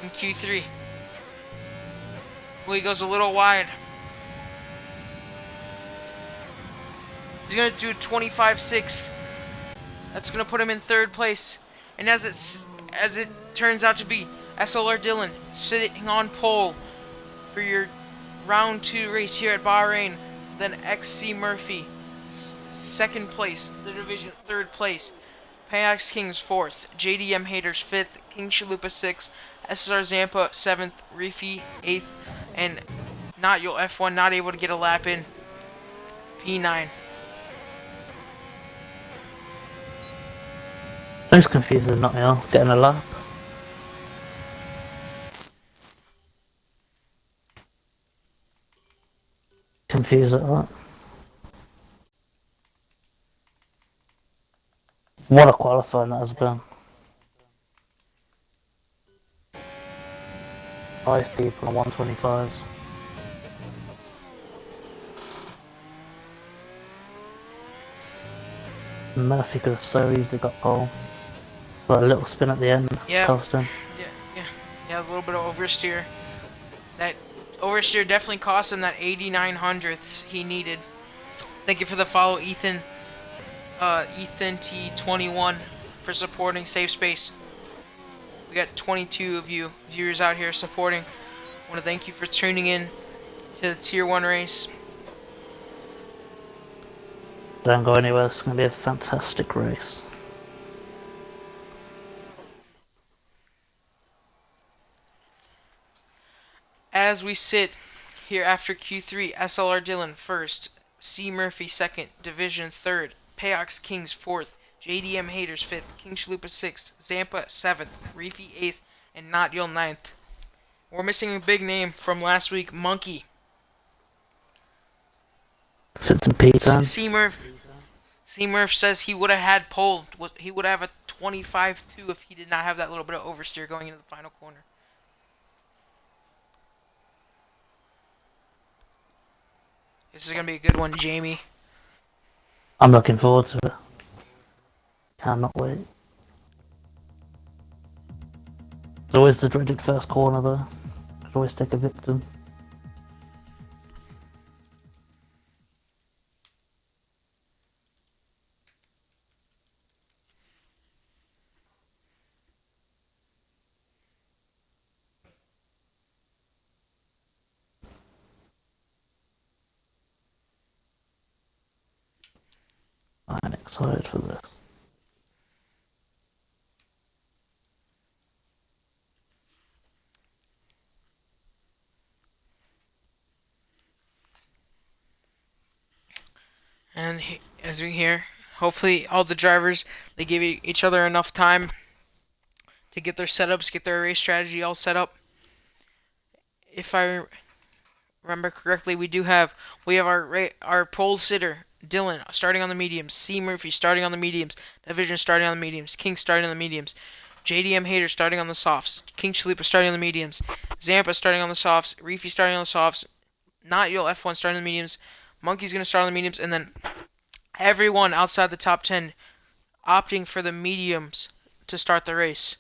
Q3. Well, he goes a little wide. He's gonna do 25.6. That's gonna put him in third place. And as it turns out to be, SLR Dylan sitting on pole for your round 2 race here at Bahrain. Then XC Murphy, second place. The division, third place. Payax Kings 4th, JDM Haters 5th, King Chalupa 6th, SSR Zampa 7th, Reefy 8th, and Not Yo F1 not able to get a lap in P9. I'm just confused with not here getting a lap. Confused at that. What a qualifying that has been. 5 people on 125s. Murphy could have so easily got pole. But a little spin at the end Yeah, cost him. yeah, yeah, yeah. A little bit of oversteer. That oversteer definitely cost him that 89 hundredths he needed. Thank you for the follow, Ethan. Ethan T21 for supporting Safe Space. We got 22 of you viewers out here supporting. I want to thank you for tuning in to the Tier 1 race. Don't go anywhere, it's going to be a fantastic race. As we sit here after Q3, SLR Dillon first, C Murphy second, Division third, Payox Kings fourth, JDM Haters fifth, King Chalupa sixth, Zampa seventh, Reefy eighth, and Not Yul ninth. We're missing a big name from last week, Monkey. Sit some pizza. C Murph says he would have had pole. He would have a 25-2 if he did not have that little bit of oversteer going into the final corner. This is gonna be a good one, Jamie. I'm looking forward to it. Cannot wait. There's always the dreaded first corner though. Could always take a victim. I'm excited for this. And as we hear, hopefully all the drivers, they give each other enough time to get their setups, get their race strategy all set up. If I remember correctly, we have our pole sitter Dylan starting on the mediums, C Murphy starting on the mediums, Division starting on the mediums, King starting on the mediums, JDM Hater starting on the softs, King Chalupa starting on the mediums, Zampa starting on the softs, Reefy starting on the softs, Not Yul F1 starting on the mediums, Monkey's gonna start on the mediums, and then everyone outside the top 10 opting for the mediums to start the race.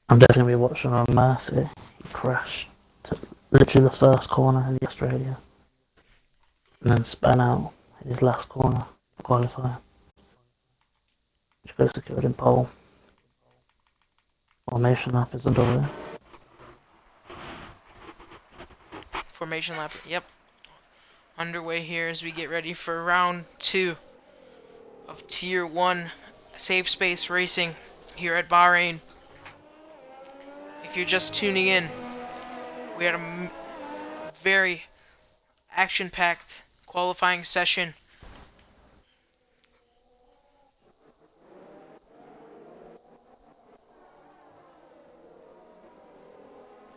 I'm definitely gonna be watching on Murphy. He crashed to literally the first corner in the Australia. And then span out in his last corner qualifying. Which goes secured in pole. Formation lap is underway. Formation lap, yep. Underway here as we get ready for round 2 of Tier 1 Safe Space Racing here at Bahrain. If you're just tuning in, we had a very action-packed qualifying session.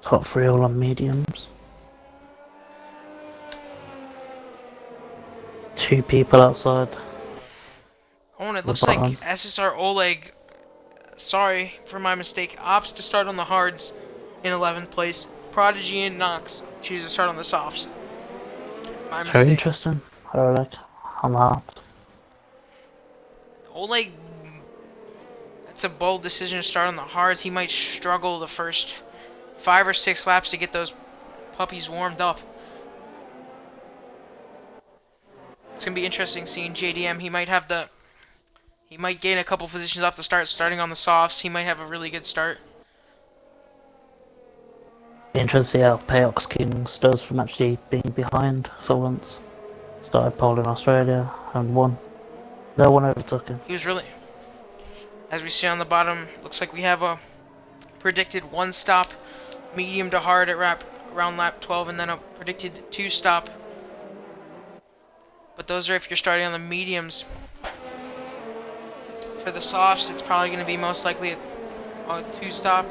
Top 3 all on mediums. 2 people outside. Oh, and it looks like SSR Oleg, sorry for my mistake, opts to start on the hards in 11th place. Prodigy and Nox choose to start on the softs. My It's mistake. very interesting. I don't like on that. Oleg, that's a bold decision to start on the hards. He might struggle the first 5 or 6 laps to get those puppies warmed up. It's gonna be interesting seeing JDM. He might gain a couple positions off the start, starting on the softs. He might have a really good start. Interesting to see how Payox Kings does from actually being behind for once. Started pole in Australia and won. No one overtook him. He was really, as we see on the bottom, looks like we have a predicted 1-stop medium to hard at around lap 12, and then a predicted 2-stop But those are if you're starting on the mediums. For the softs, it's probably going to be most likely a two-stop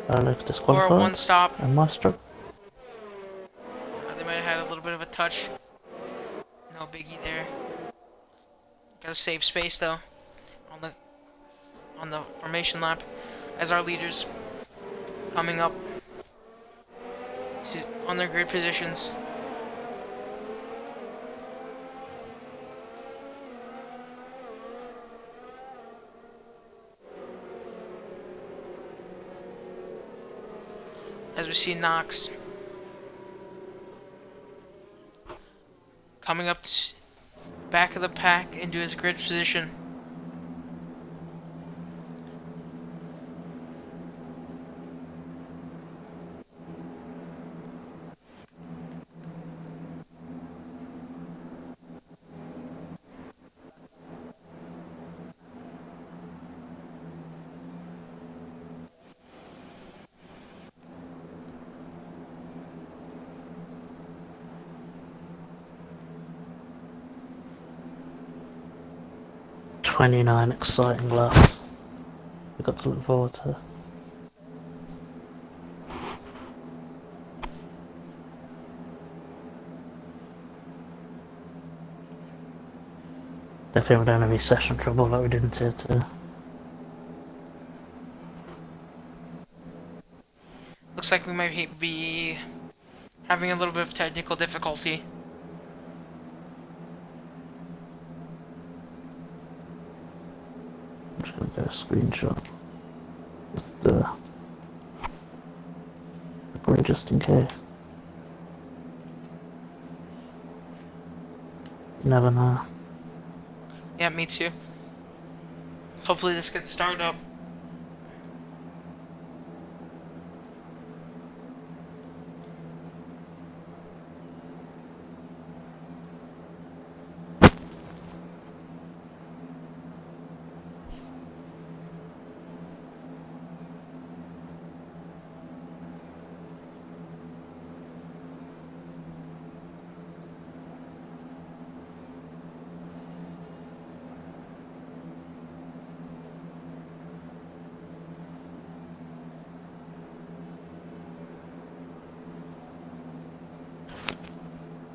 Alex or a disqualified. one-stop. And Maestro. They might have had a little bit of a touch. No biggie there. Gotta save space though on the formation lap as our leaders coming up on their grid positions. As we see Knox coming up back of the pack into his grid position. "29 exciting laps. We've got to look forward to. Definitely we don't have any session trouble like we did in Tier 2. Looks like we might be having a little bit of technical difficulty. I'm just gonna get a screenshot. The bring just in case. You never know. Yeah, me too. Hopefully this gets started up.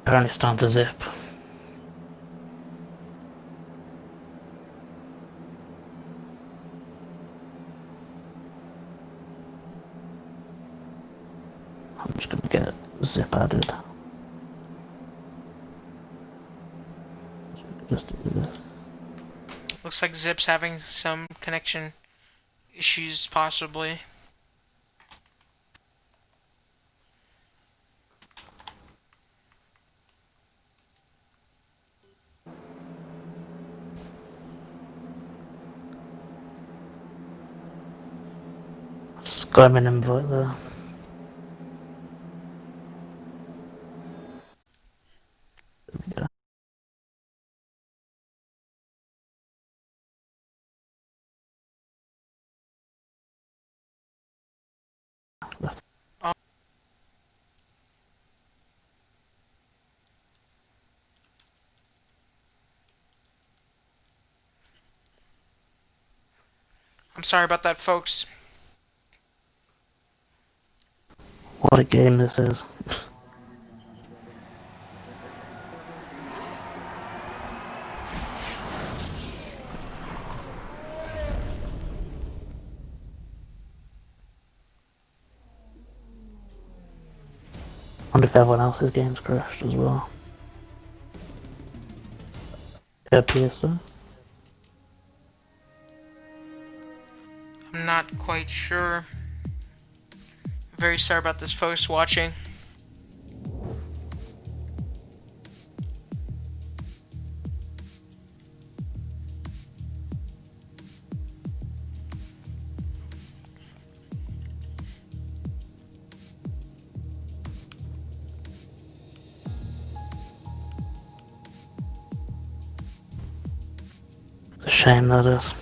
Apparently it's time to zip. I'm just gonna get zip added. Just do this. Looks like Zip's having some connection issues, possibly. Skyman invite there. There we go. Left. I'm sorry about that, folks. What a game this is. I wonder if everyone else's games crashed as well. It appears so. I'm not quite sure. Very sorry about this, folks watching. It's a shame that is.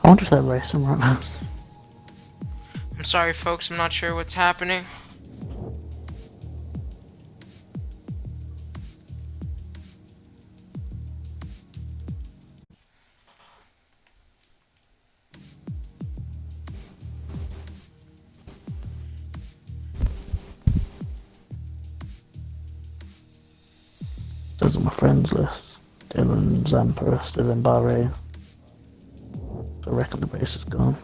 I wonder if they're racing right now. I'm sorry, folks. I'm not sure what's happening. Those are my friends list. Dylan Zampa are still in Bahrain. So I reckon the race is gone.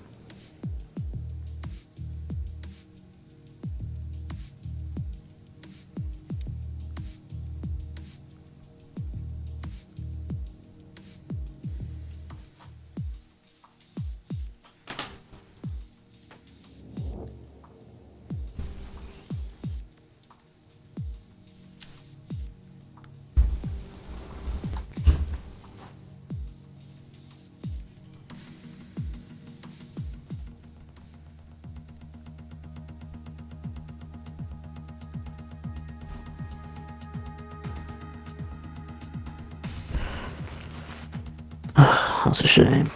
That's a shame.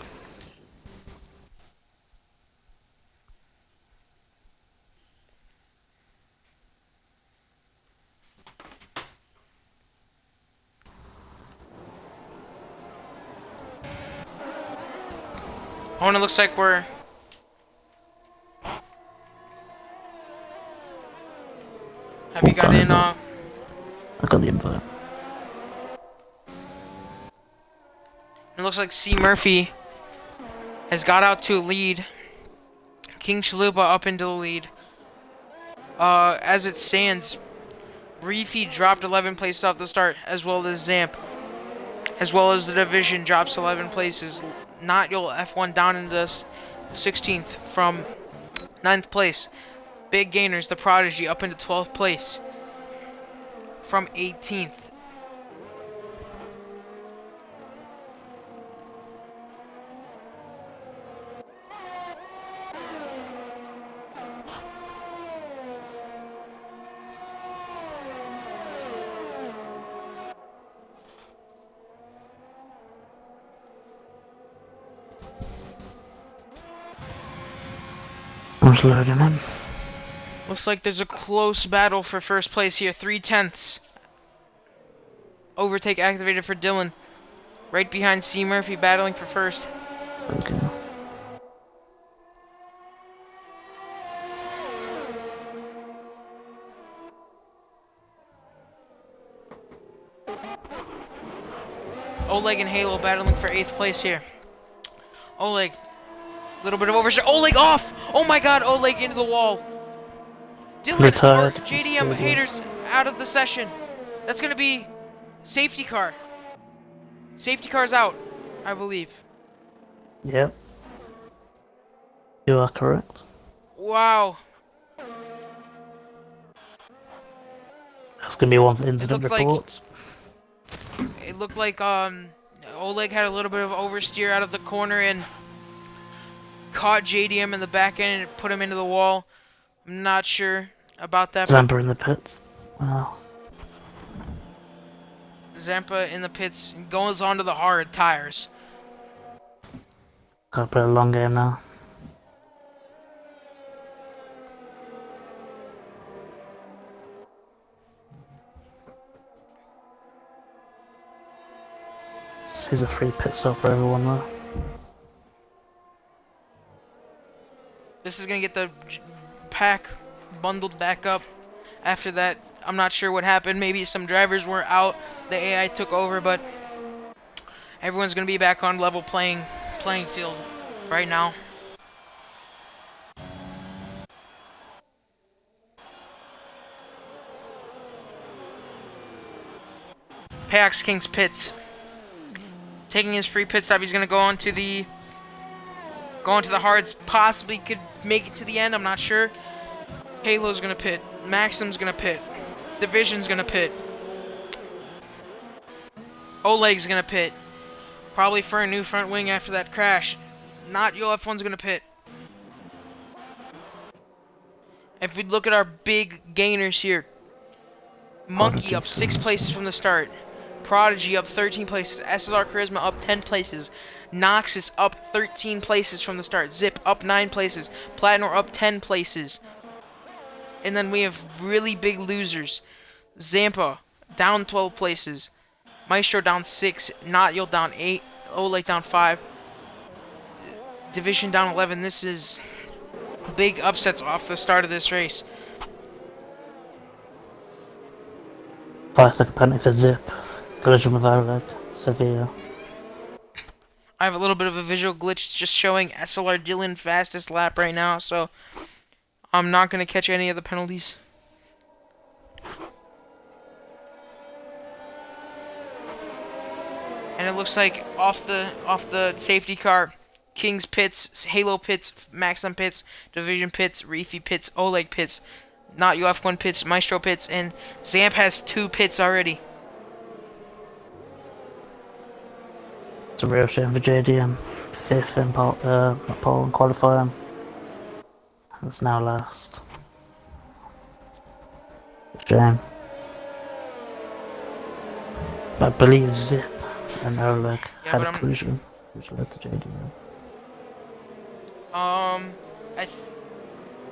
Oh, and it looks like we're... Have you got in, I got the invite. It looks like C. Murphy has got out to a lead. King Chalupa up into the lead. As it stands, Reefy dropped 11 places off the start, as well as Zamp. As well as the division drops 11 places. Not You'll F1 down into the 16th from 9th place. Big gainers, the Prodigy, up into 12th place from 18th. I'm just loading in. Looks like there's a close battle for first place here. 3/10. Overtake activated for Dylan. Right behind C. Murphy battling for first. Okay. Oleg and Halo battling for 8th place here. Oleg, little bit of overshot. Oleg off! Oh my god, Oleg into the wall. Dylan Retired. or JDM haters out of the session. That's gonna be safety car. Safety car's out, I believe. Yep. You are correct. Wow. That's gonna be one for incident looked like- reports. It looked like Oleg had a little bit of oversteer out of the corner and caught JDM in the back end and put him into the wall. I'm not sure about that. Zampa in the pits. Wow. Zampa in the pits goes onto the hard tires. Gotta play a long game now. Here's a free pit stop for everyone though. This is gonna get the pack bundled back up. After that, I'm not sure what happened. Maybe some drivers were out. The AI took over, but everyone's gonna be back on level playing field right now. Pax King's pits. Taking his free pit stop, he's gonna go on to the hards. Possibly could make it to the end. I'm not sure. Halo's gonna pit. Maxim's gonna pit. Division's gonna pit. Oleg's gonna pit. Probably for a new front wing after that crash. Not You'll F1's gonna pit. If we look at our big gainers here, Monkey up 6 places from the start. Prodigy up 13 places. SLR Charisma up 10 places. Knox is up 13 places from the start. Zip up 9 places. Platnor up 10 places. And then we have really big losers. Zampa down 12 places. Maestro down 6. Not down 8. Oleg down 5. Division down 11. This is big upsets off the start of this race. 5-second penalty for Zip. Collision with Oleg. Severe. I have a little bit of a visual glitch. It's just showing SLR Dylan fastest lap right now, so I'm not going to catch any of the penalties. And it looks like off the safety car, King's pits, Halo pits, Maxim pits, Division pits, Reefy pits, Oleg pits, not UF1 pits, Maestro pits, and Zamp has 2 pits already. It's a real shame for JDM. 5th in pole and qualifying. It's now last. Shame. I believe Zip and Oleg had a collision, which led to JDM. I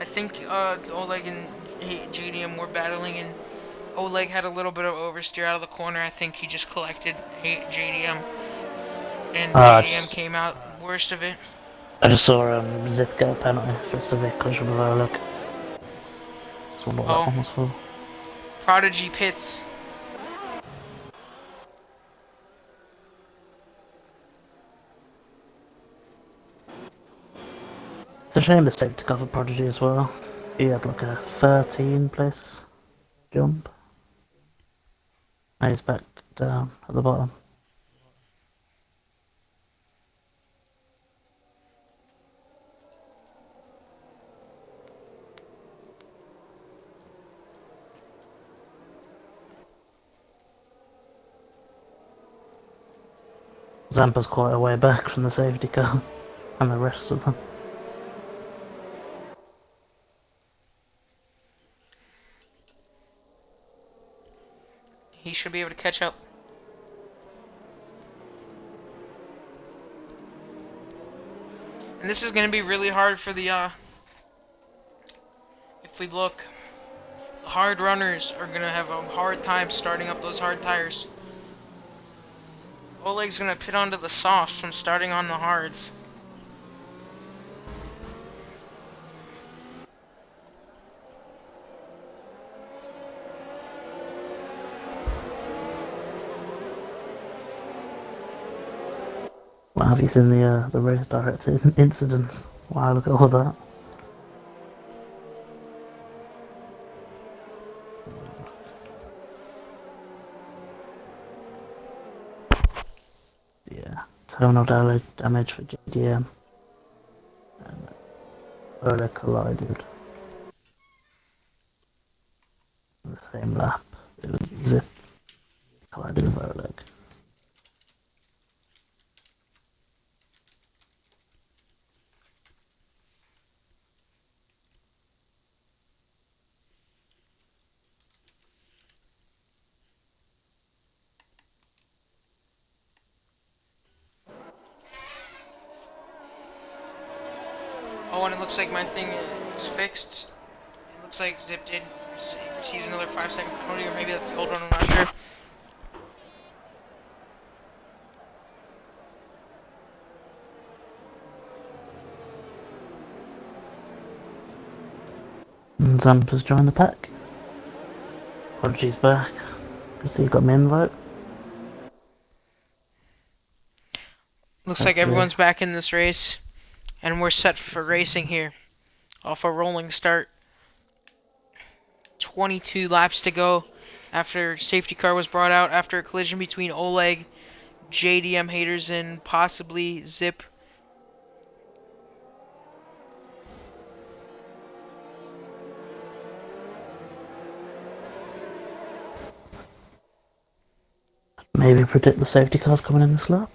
think Oleg and JDM were battling, and Oleg had a little bit of oversteer out of the corner. I think he just collected JDM, and JDM came out worst of it. I just saw Zip get a penalty for severe collision with Oleg. That's what that one was for. Prodigy pits. It's a shame the safety car for Prodigy as well. He had like a 13 place jump. Now he's back down at the bottom. Zampa's quite a way back from the safety car and the rest of them. He should be able to catch up. And this is going to be really hard for the, if we look, the hard runners are going to have a hard time starting up those hard tires. Oleg's going to pit onto the softs from starting on the hards. Wow, have you seen the race director incidents? Wow, look at all that. Yeah, terminal damage for JDM. And Oleg collided. On the same lap, it was Zip collided with Oleg. Oh, and it looks like my thing is fixed. It looks like Zip did receives another 5-second penalty, or maybe that's the old one, I'm not sure. And Zampa's joined the pack. Prodigy's back. Can see you got my invite. Looks like everyone's back in this race, and we're set for racing here. Off a rolling start. 22 laps to go after safety car was brought out after a collision between Oleg, JDM haters, and possibly Zip. Maybe predict the safety cars coming in this lap.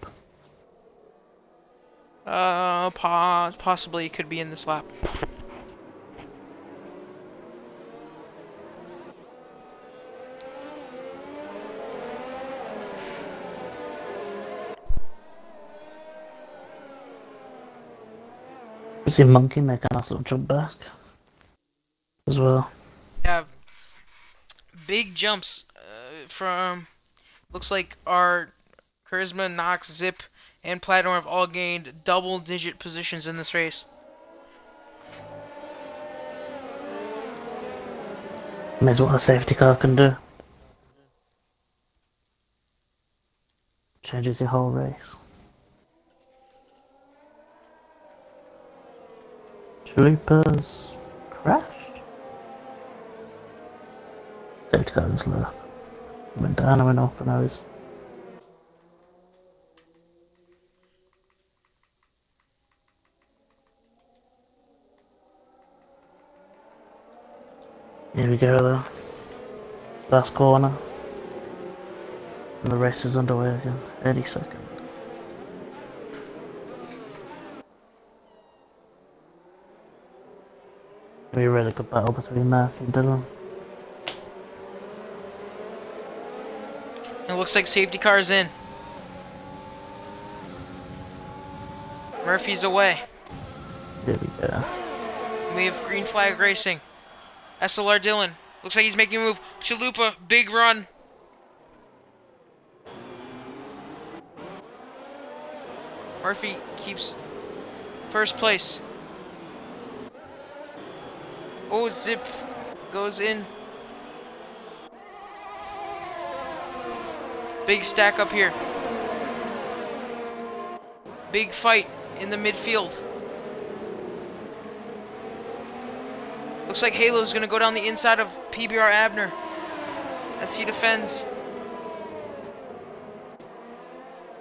Possibly could be in this lap. We see Monkey make a nice little jump back as well. Yeah, big jumps from looks like our Charisma, Nox, Zip, and Platinum have all gained double-digit positions in this race. Amazing what a safety car can do. Changes your whole race. Chalupas crashed. Safety car was low. Went down and went off and I was. Here we go though. Last corner. And the race is underway again. Any second. It'll be a really good battle between Matthew and Dylan. It looks like safety car's in. Murphy's away. Here we go. We have green flag racing. SLR Dylan. Looks like he's making a move. Chalupa, big run. Murphy keeps first place. Oh, Zip goes in. Big stack up here. Big fight in the midfield. Looks like Halo's gonna go down the inside of PBR Abner as he defends.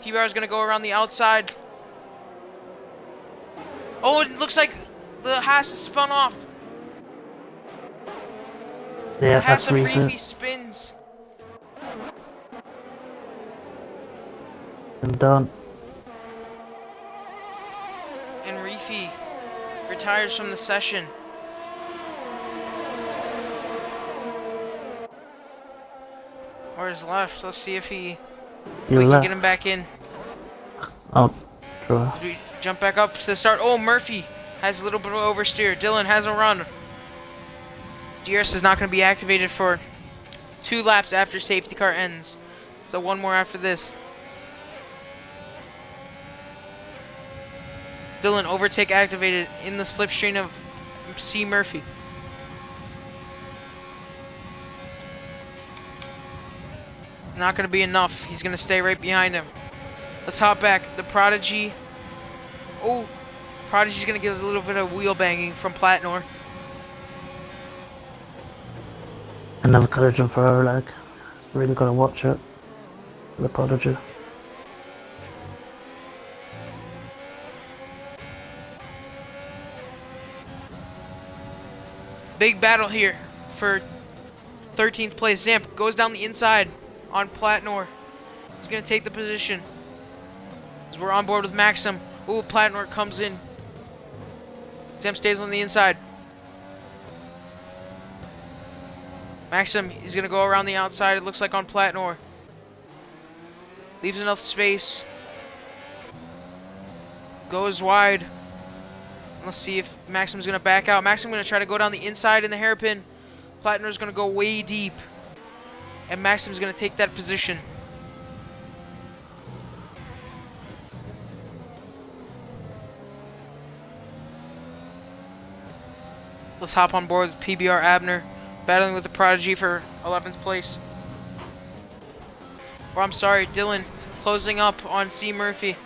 PBR is gonna go around the outside. Oh, it looks like the Haas is spun off. Yeah, The Haas that's of reason. Reefy spins. I'm done. And Reefy retires from the session. Or is left? Let's see if we can left. get him back in. I'll try. Do we jump back up to the start? Oh, Murphy has a little bit of oversteer. Dylan has a run. DRS is not going to be activated for 2 laps after safety car ends. So 1 more after this. Dylan, overtake activated in the slipstream of C. Murphy. Not going to be enough. He's going to stay right behind him. Let's hop back. The Prodigy. Oh, Prodigy's going to get a little bit of wheel banging from Platnor. Another collision for our leg. Really gotta watch it. The Prodigy. Big battle here for 13th place. Zamp goes down the inside on Platnor. He's going to take the position. As we're on board with Maxim. Ooh, Platnor comes in. Zamp stays on the inside. Maxim, he's going to go around the outside, it looks like, on Platnor. Leaves enough space. Goes wide. Let's see if Maxim's going to back out. Maxim's going to try to go down the inside in the hairpin. Platnor's going to go way deep. And Maxim's going to take that position. Let's hop on board with PBR Abner. Battling with the Prodigy for 11th place. Or I'm sorry, Dylan closing up on C. Murphy.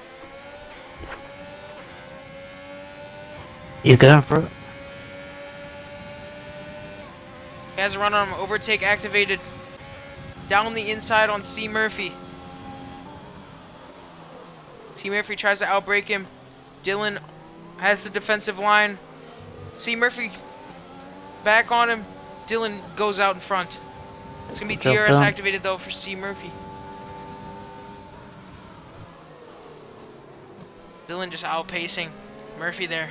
He's going for it. He has a run on him. Overtake activated. Down the inside on C. Murphy. C. Murphy tries to outbrake him. Dylan has the defensive line. C. Murphy back on him. Dylan goes out in front. It's going to be DRS activated, though, for C. Murphy. Dylan just outpacing Murphy there.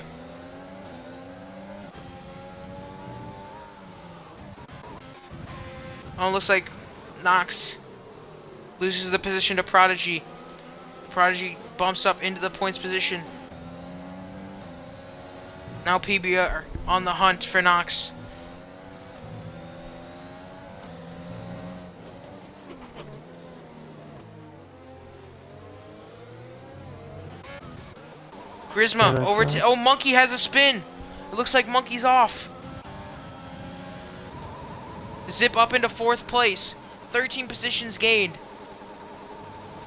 Oh, looks like Nox loses the position to Prodigy. Prodigy bumps up into the points position. Now PBR on the hunt for Knox. Charisma over to. Oh, Monkey has a spin. It looks like Monkey's off. Zip up into 4th place. 13 positions gained.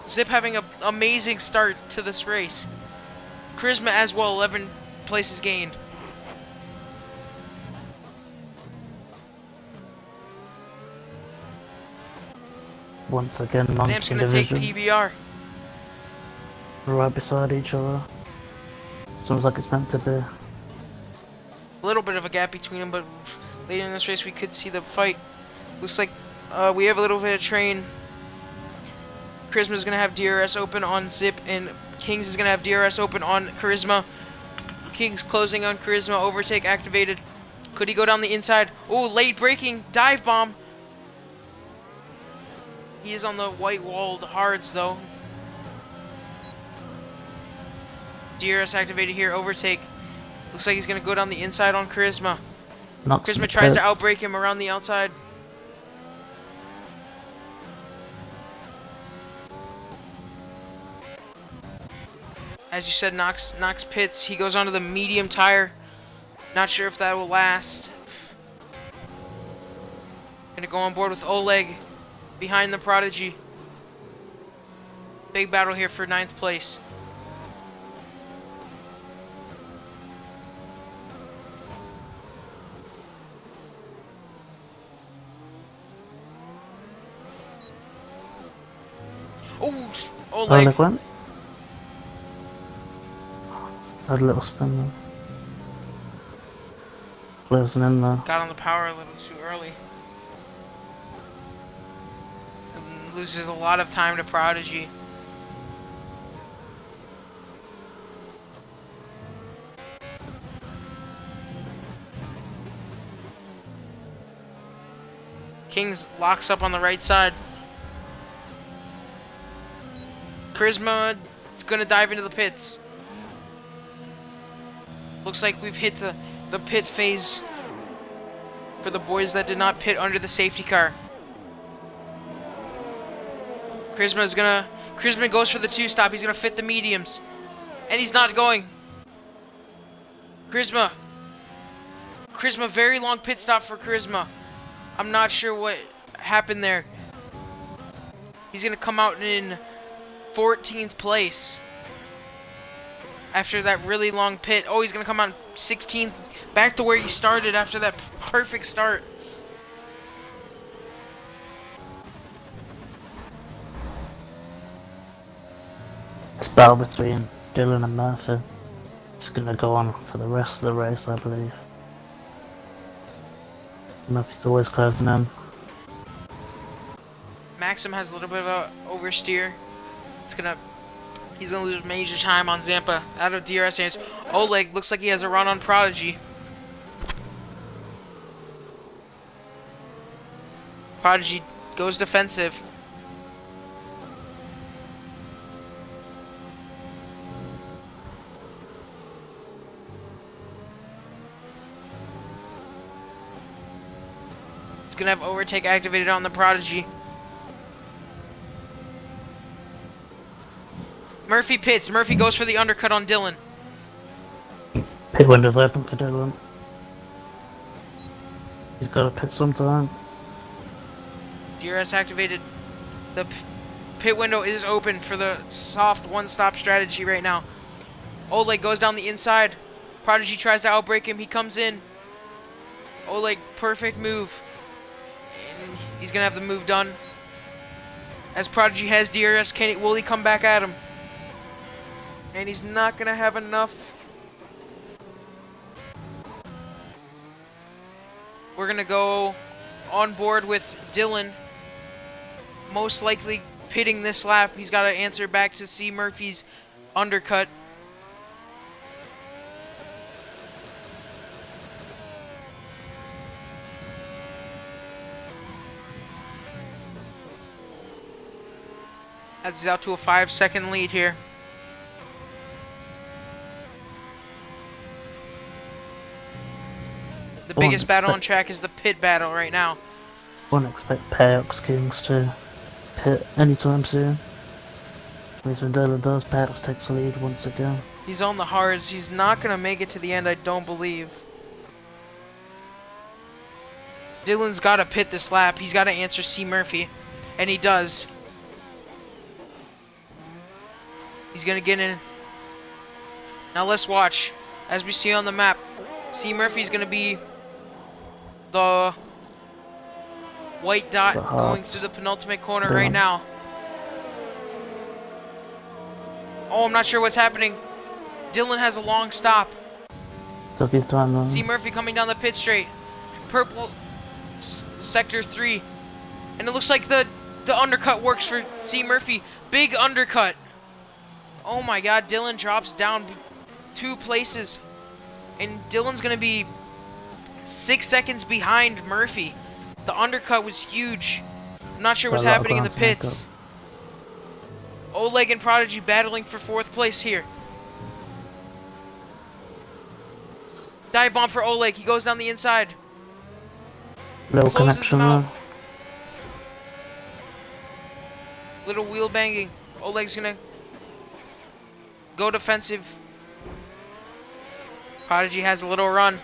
Zip having an amazing start to this race. Charisma as well, 11 places gained. Once again, Monkey Zamp's gonna take division. PBR. Right beside each other. Seems like it's meant to be. A little bit of a gap between them, but later in this race we could see the fight. Looks like we have a little bit of train. Charisma's gonna have DRS open on Zip, and Kings is gonna have DRS open on Charisma. Kings closing on Charisma. Overtake activated. Could he go down the inside? Oh, late braking dive bomb. He is on the white walled hards though. DRS activated here. Overtake. Looks like he's gonna go down the inside on Charisma. Charisma tries to outbrake him around the outside. As you said, Knox pits. He goes onto the medium tire. Not sure if that will last. Gonna go on board with Oleg behind the Prodigy. Big battle here for 9th place. Oh, Oleg. Oleg went. Had a little spin there. Closing in there. Got on the power a little too early. And loses a lot of time to Prodigy. Kings locks up on the right side. Charisma is gonna dive into the pits. Looks like we've hit the pit phase for the boys that did not pit under the safety car. Charisma goes for the 2-stop. He's gonna fit the mediums. And he's not going. Charisma, very long pit stop for Charisma. I'm not sure what happened there. He's gonna come out in 14th place. After that really long pit. Oh, he's going to come out 16th. Back to where he started after that perfect start. This battle between Dylan and Murphy. It's going to go on for the rest of the race, I believe. Murphy's always closing in. Maxim has a little bit of a oversteer. He's gonna lose major time on Zampa out of DRS hands. Oleg looks like he has a run on Prodigy. Prodigy goes defensive. He's gonna have overtake activated on the Prodigy. Murphy pits. Murphy goes for the undercut on Dylan. Pit window's open for Dylan. He's got to pit sometime. DRS activated. The pit window is open for the soft one-stop strategy right now. Oleg goes down the inside. Prodigy tries to outbrake him. He comes in. Oleg, perfect move. And he's going to have the move done. As Prodigy has DRS, will he come back at him? And he's not going to have enough. We're going to go on board with Dylan. Most likely pitting this lap. He's got to answer back to see Murphy's undercut. As he's out to a 5-second lead here. The wouldn't biggest battle on expect track is the pit battle right now. wouldn't expect Payox Kings to pit anytime soon. Which when Dylan does, Payox takes the lead once again. He's on the hards. He's not gonna make it to the end, I don't believe. Dylan's gotta pit this lap. He's gotta answer C. Murphy. And he does. He's gonna get in. Now let's watch. As we see on the map, C. Murphy's gonna be the white dot The going hards. through the penultimate corner Dylan. right now. Oh, I'm not sure what's happening. Dylan has a long stop. Took his time though. C. Murphy coming down the pit straight. Purple sector 3. And it looks like the undercut works for C. Murphy. Big undercut. Oh my god, Dylan drops down 2 places. And Dylan's going to be 6 seconds behind Murphy. The undercut was huge. I'm not sure what's happening in the pits. Oleg and Prodigy battling for 4th place here. Dive bomb for Oleg. He goes down the inside. Little Closes connection him out. there. Little wheel banging. Oleg's gonna go defensive. Prodigy has a little run.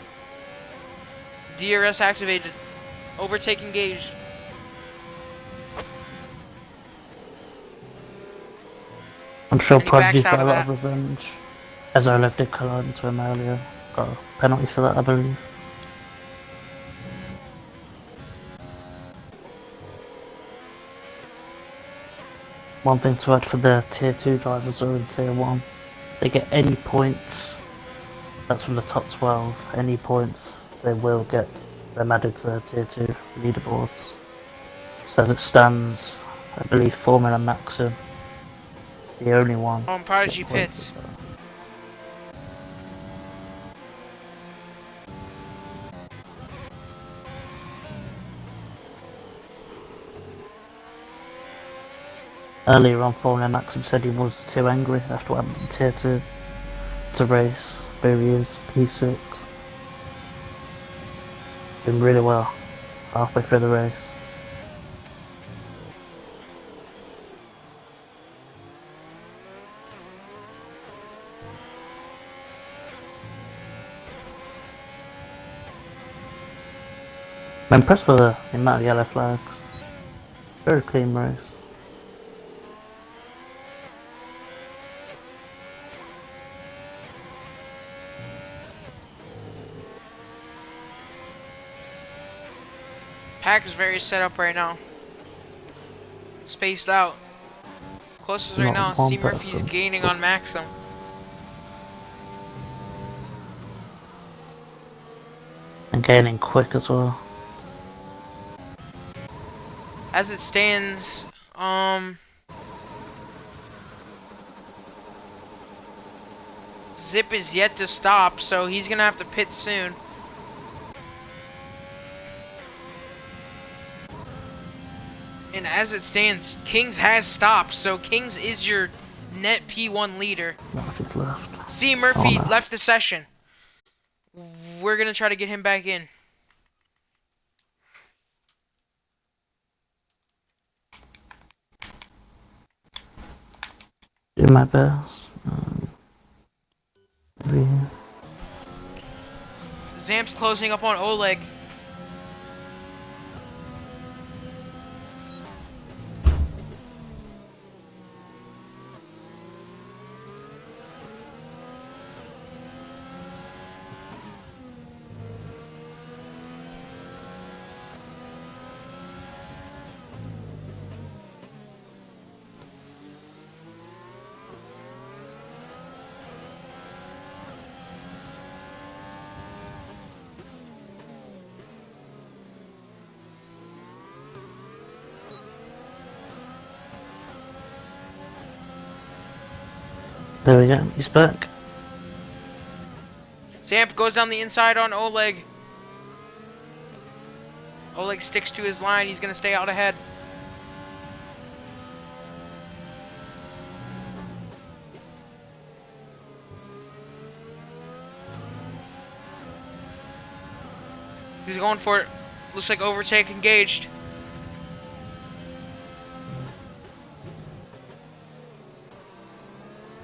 DRS activated. Overtake engaged. I'm sure And he Prodigy's backs out got a of lot that. of revenge. As Oleg did collide into him earlier. Got a penalty for that, I believe. One thing to add for the tier 2 drivers or in tier 1, they get any points, that's from the top 12, any points they will get them added to their tier 2 leaderboards. So as it stands, I believe Formula Maxim is the only one. Prodigy to get points pits. with that. Earlier on, Formula Maxim said he was too angry after what happened in tier 2 to race. Here he is, P6. Doing really well halfway through the race. I'm impressed with the amount of yellow flags. Very clean race. Pack is very set up right now. Spaced out. Closest right Not now, one C. Murphy's person. gaining on Maxim. And gaining quick as well. As it stands, Zip is yet to stop, so he's gonna have to pit soon. And as it stands, Kings has stopped, so Kings is your net P1 leader. Murphy's left. C. Murphy Oh, no. left the session. We're gonna try to get him back in. Do my best. Maybe. Zamp's closing up on Oleg. There we go, he's back. Zamp goes down the inside on Oleg. Oleg sticks to his line. He's going to stay out ahead. He's going for it. Looks like overtake engaged.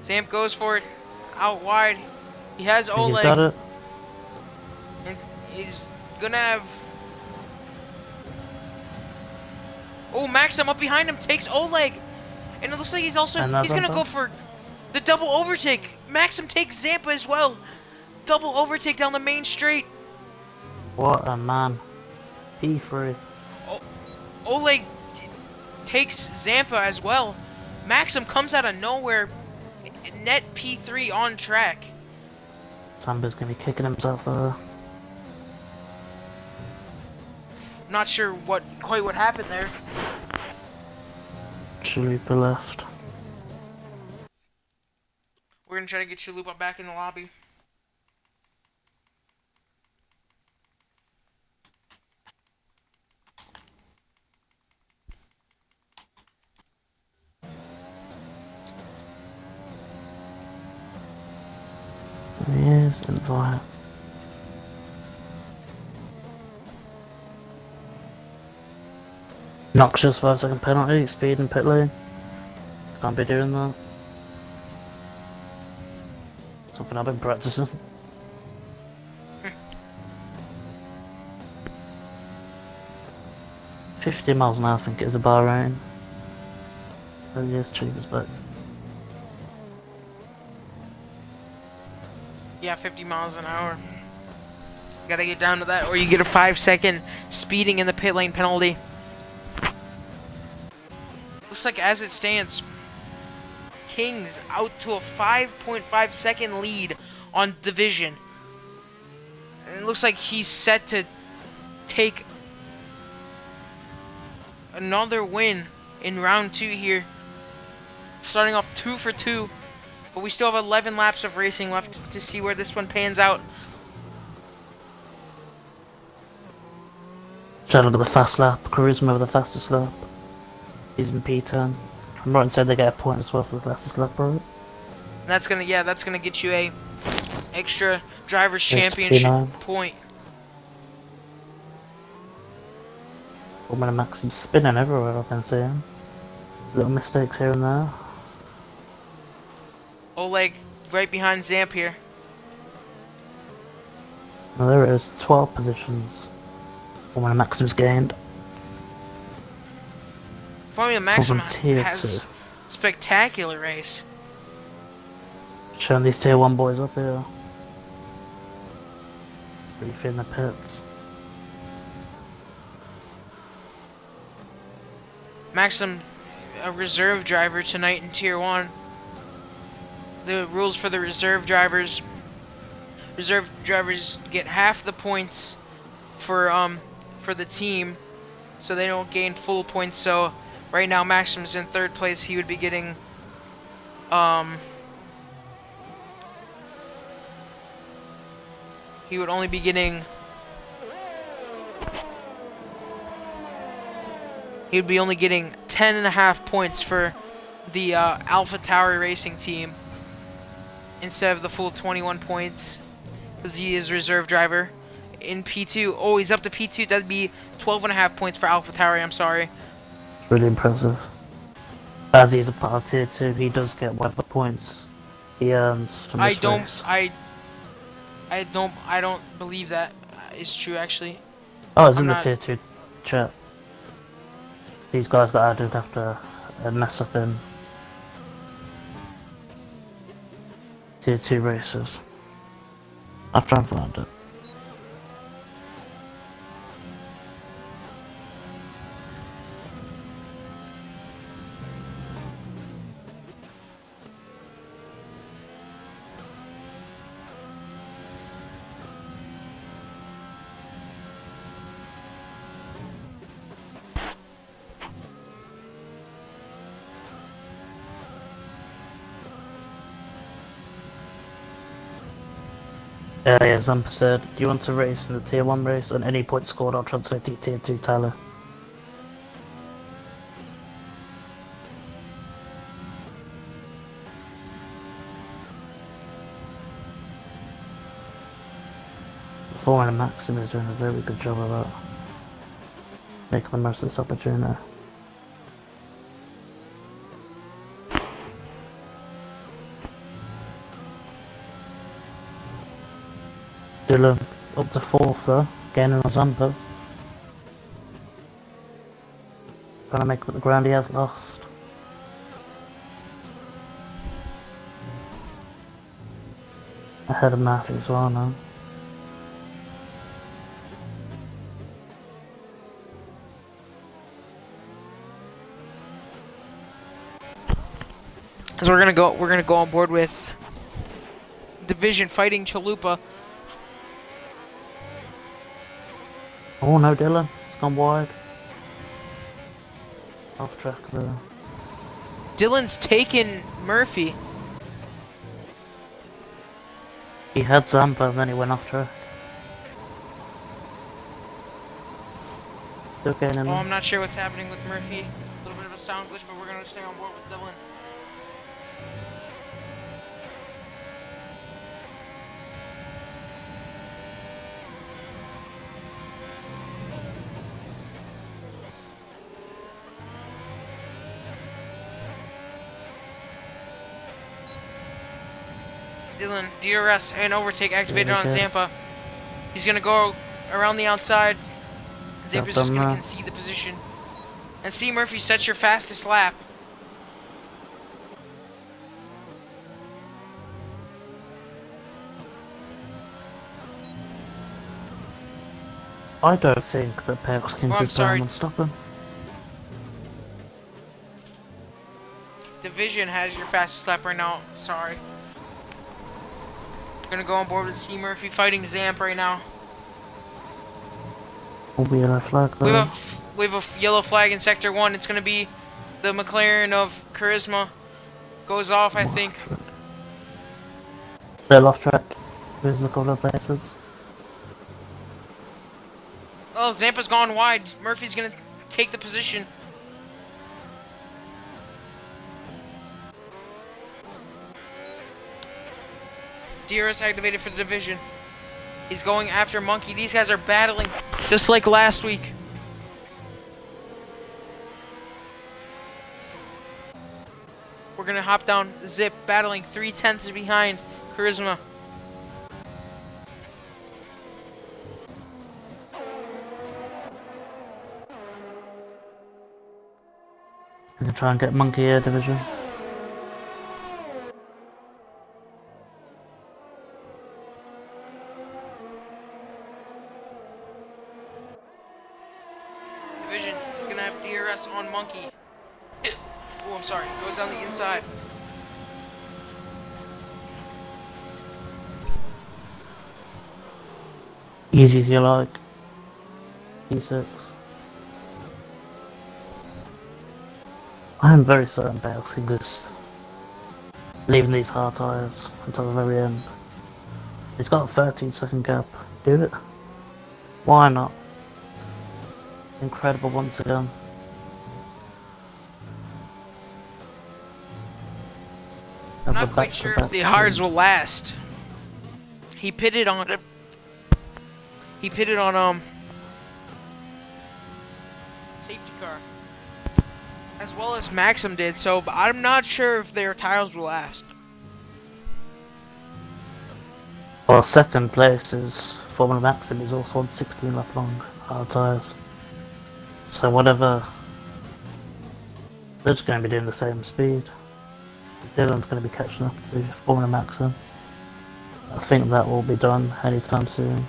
Zamp goes for it. Out wide. He has I think he's got Oleg. it. And he's gonna have... Oh, Maxim up behind him takes Oleg. And it looks like he's also... And that's He's gonna Zampa. go for the double overtake. Maxim takes Zampa as well. Double overtake down the main straight. What a man. P3. Oleg takes Zampa as well. Maxim comes out of nowhere. Net P3 on track. Zamba's gonna be kicking himself there. Not sure quite what happened there. Chalupa left. We're gonna try to get Chalupa back in the lobby. Yes, invite. Noxious 5-second penalty, speed in pit lane. Can't be doing that. Something I've been practicing. $50 mph, I think it is a Bahrain. Oh yes, cheap as but Yeah, 50 miles an hour. Gotta get down to that, or you get a 5-second speeding in the pit lane penalty. Looks like as it stands, Kings out to a 5.5 second lead on Division. And it looks like he's set to take another win in round 2 here. Starting off 2 for 2. But we still have 11 laps of racing left to see where this one pans out. shout out to the fast lap, Charisma with the fastest lap. He's in P10. I'm right inside they get a point as well for the fastest lap, right? And that's gonna get you a extra drivers There's championship 29. point. Woman and Maxim spinning everywhere, I've been seeing. Little mistakes here and there. Oleg right behind Zamp here. Now there it is, 12 positions. Woman and Maxim's gained. Formula It's Maxim from tier has 2. spectacular race. Showing these tier 1 boys up here. Briefly in the pits. Maxim, a reserve driver tonight in Tier 1. The rules for the reserve drivers get half the points for the team, so they don't gain full points. So right now Maxim's in 3rd place. He would be getting he would only be getting he would be only getting 10.5 points for the Alpha Tauri Racing team instead of the full 21 points because he is reserve driver. In P2, oh, he's up to P2. That'd be 12.5 points for Alpha Tauri. I'm sorry. It's really impressive. As he's a part of tier 2, he does get whatever points he earns from this race. I don't believe that is true. Actually, Oh, it's I'm in the not- tier 2 chat. These guys got added after a mess up in tier 2 races. I'll try and find it. Yeah, Zampa said, do you want to race in the tier 1 race? And any points scored, I'll transfer to tier 2 Tyler. Foreman and Maxim is doing a very good job of that. Making the most of this opportunity. Dylan up to 4th though, gaining on Zampa. Trying to make up the ground he has lost. Ahead of Matthew as well now. Because we're gonna go on board with Division fighting Chalupa. Oh no, Dylan, it's gone wide. Off track there. Dylan's taken Murphy. He had Zampa and then he went off track. Still gaining Oh, him. I'm not sure what's happening with Murphy. A little bit of a sound glitch, but we're gonna stay on board with Dylan. Dylan, DRS and overtake activated on Zampa. He's gonna go around the outside. Zampa's just gonna concede the position. And see, Murphy, set your fastest lap. I don't think that Perks can just down and stop him. Division has your fastest lap right now. Sorry. Gonna go on board with C Murphy fighting Zamp right now. Will be a flag though. We have a yellow flag in Sector 1. It's gonna be the McLaren of Charisma. Goes off, I think. They're off track. There's a couple of places. Oh, Zampa's gone wide. Murphy's gonna take the position. DRS activated for the division. He's going after Monkey. These guys are battling just like last week. We're gonna hop down Zip, battling 3/10 behind Charisma. Gonna try and get Monkey Air Division. Division is gonna have DRS on Monkey. Oh, I'm sorry. Goes down the inside. Easy as you like. E6. I am very certain Bale's just leaving these hard tyres until the very end. He's got a 13-second gap. Do it. Why not? Incredible once again. I'm not quite sure if the hards will last. He pitted on safety car, as well as Maxim did. So but I'm not sure if their tires will last. Well, second place is Formula Maxim is also on 16 lap long hard tyres. So whatever, they're just going to be doing the same speed. Dylan's going to be catching up to Formula Maxim. I think that will be done anytime soon.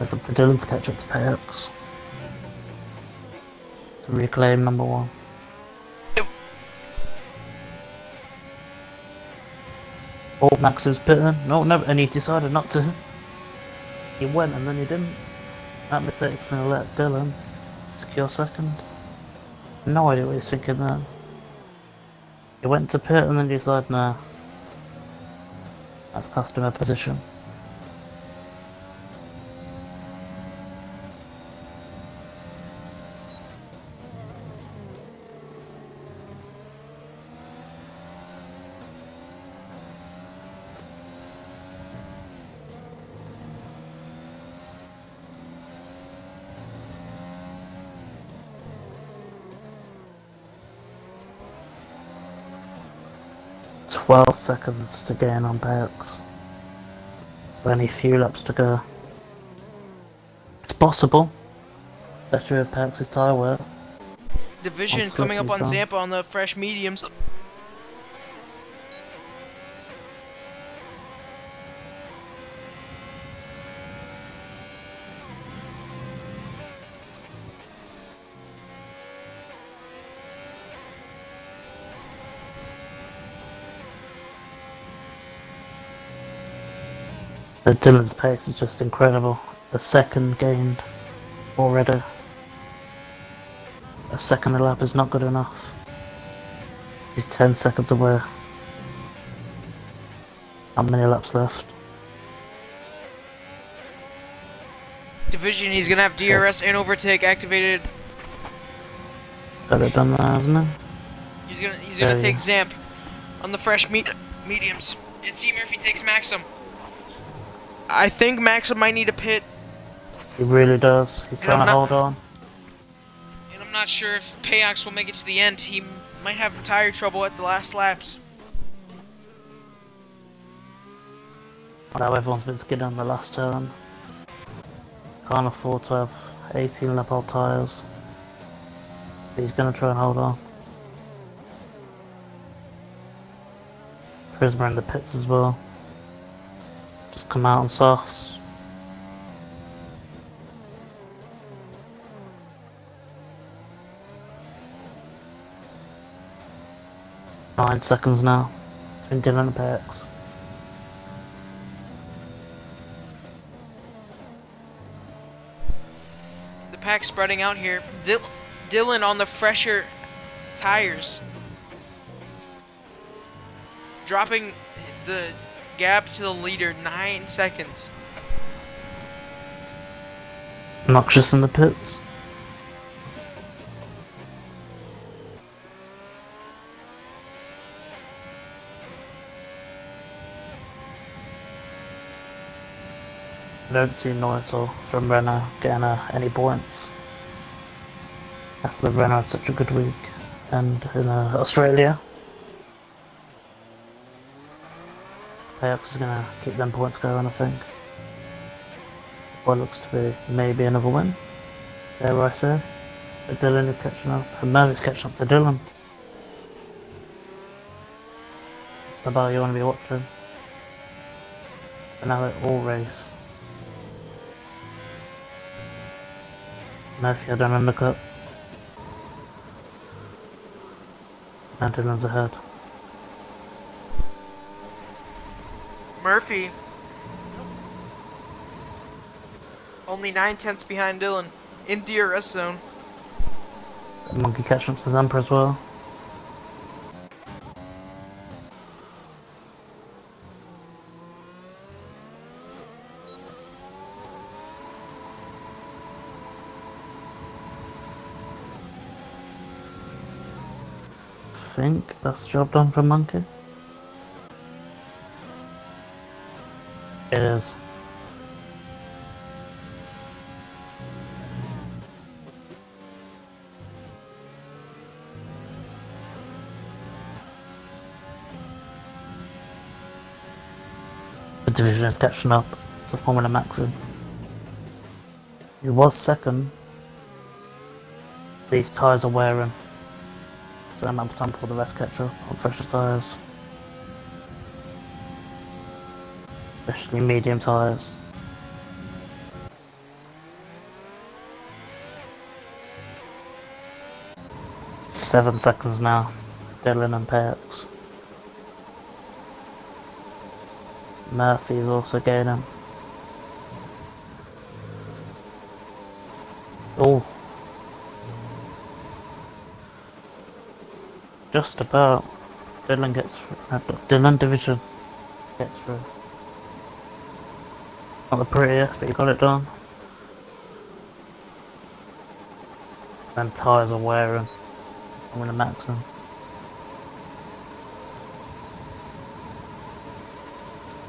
It's up to Dylan to catch up to Payox to reclaim number 1. Oh, Max is pitting. No, and he decided not to. He went and then he didn't. That mistake's gonna let Dylan secure second. No idea what he's thinking there. He went to pit and then decided, nah. That's customer position. 12 seconds to gain on Perks. Only a few laps to go. It's possible, especially with Perks' tyre wear. Division coming up on Zampa on the fresh mediums. Dylan's pace is just incredible. A second gained already. A second a lap is not good enough. He's 10 seconds away. How many laps left? Division, he's gonna have DRS and overtake activated. Got it done there, hasn't he? He's gonna take Zamp on the fresh mediums. And see Murphy takes Maxim. I think Maxim might need a pit. He really does. He's trying to hold on. And I'm not sure if Payox will make it to the end. He might have tire trouble at the last laps. Now everyone's been skidding on the last turn. Can't afford to have 18 lap old tyres. He's gonna try and hold on. Prisma in the pits as well. Just come out on softs. Nine seconds now between Dylan and Pex. The pack spreading out here. Dylan on the fresher tires. Dropping the gap to the leader 9 seconds. Noxious in the pits. I don't see Noisel from Renault getting any points after Renault had such a good week. And in Australia, Payox is going to keep them points going, I think. What looks to be maybe another win. There I say. But Dylan is catching up. And Merv's catching up to Dylan. It's the battle you want to be watching. And now they all race. Murphy had an undercut. And Dylan's ahead. Murphy only 9/10 behind Dylan in DRS zone. Monkey catching up to Zampa as well. I think that's the job done for Monkey. It is. The division is catching up to Formula Maxim. He was second. These tyres are wearing. So I'm time for the rest catch up on fresher tyres. Especially medium tyres. Seven seconds now. Dylan and Pex. Murphy is also gaining. Oh. Just about. Dylan gets through. Dylan division gets through. Not the prettiest, but you got it done. Them tyres are wearing. I'm gonna max them.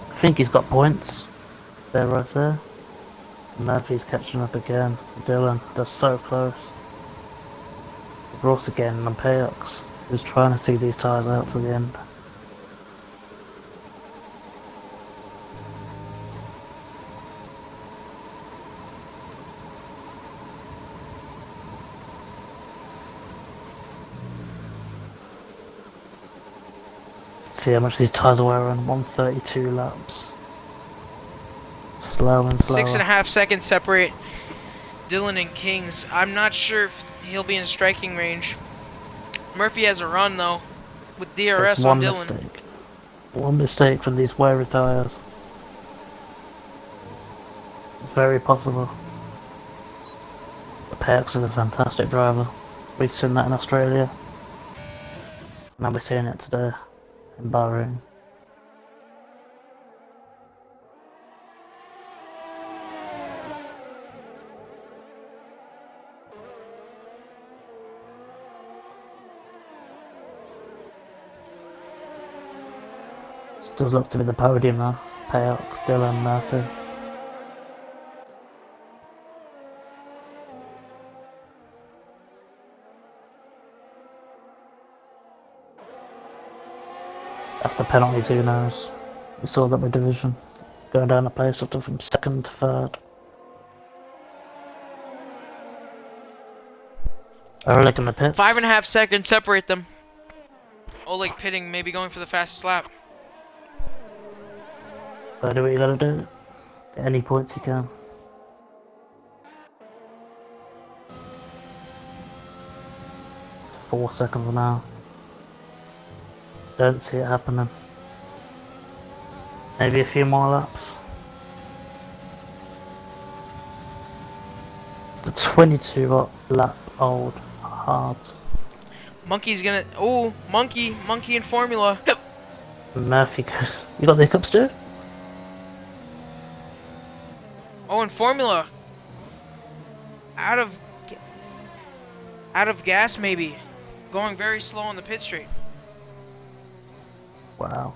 I think he's got points. They're right there. Murphy's catching up again to Dylan. They're so close. Ross again on Payox, who's trying to see these tyres out to the end. See how much these tyres are wearing. 132 laps. Slower and Six and slower. a half seconds separate Dylan and Kings. I'm not sure if he'll be in striking range. Murphy has a run though, with Takes DRS on one Dylan. mistake. One mistake from these weary tyres. It's very possible. Perks is a fantastic driver. We've seen that in Australia. Now we're seeing it today in Bahrain. Does look to be the podium now. Payox, Dylan, Murphy. After penalties, who knows? We saw that with division. Going down the pace after from second to third. Oleg in the pits. 5.5 seconds separate them. Oleg pitting, maybe going for the fastest lap. Gotta do what you gotta do. Get any points you can. It's 4 seconds now. Don't see it happening. Maybe a few more laps. The 22 lap old hards. Monkey's gonna. Oh, Monkey in Formula. Murphy goes. You got the hiccups too? Oh, in Formula. Out of gas, maybe. Going very slow on the pit straight. Wow.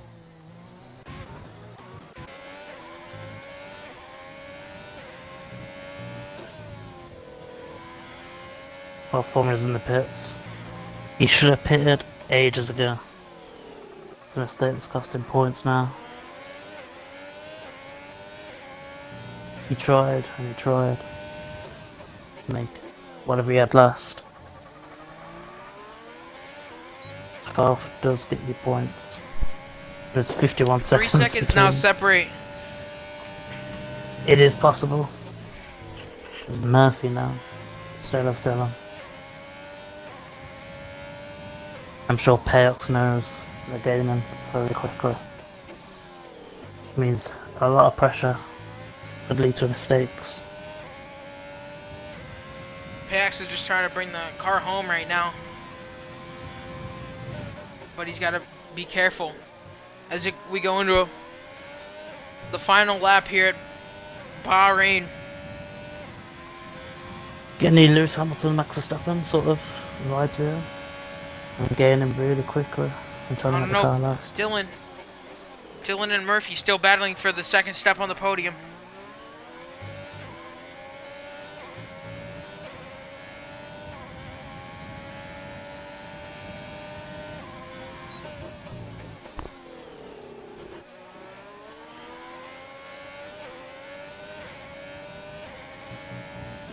Well, Formula's in the pits. He should have pitted ages ago. It's a mistake that's costing points now. He tried and he tried to make whatever he had last. 12 does get you points. But it's 51 seconds. 3 seconds now separate. It is possible. It's Murphy now. Instead of Dylan. I'm sure Payox knows they're gaining very quickly. Which means a lot of pressure could lead to mistakes. Payax is just trying to bring the car home right now. But he's got to be careful as we go into the final lap here at Bahrain. Getting any Lewis Hamilton, Max Verstappen sort of vibes there. And gaining really quickly and trying to make the car last. Dylan and Murphy still battling for the second step on the podium.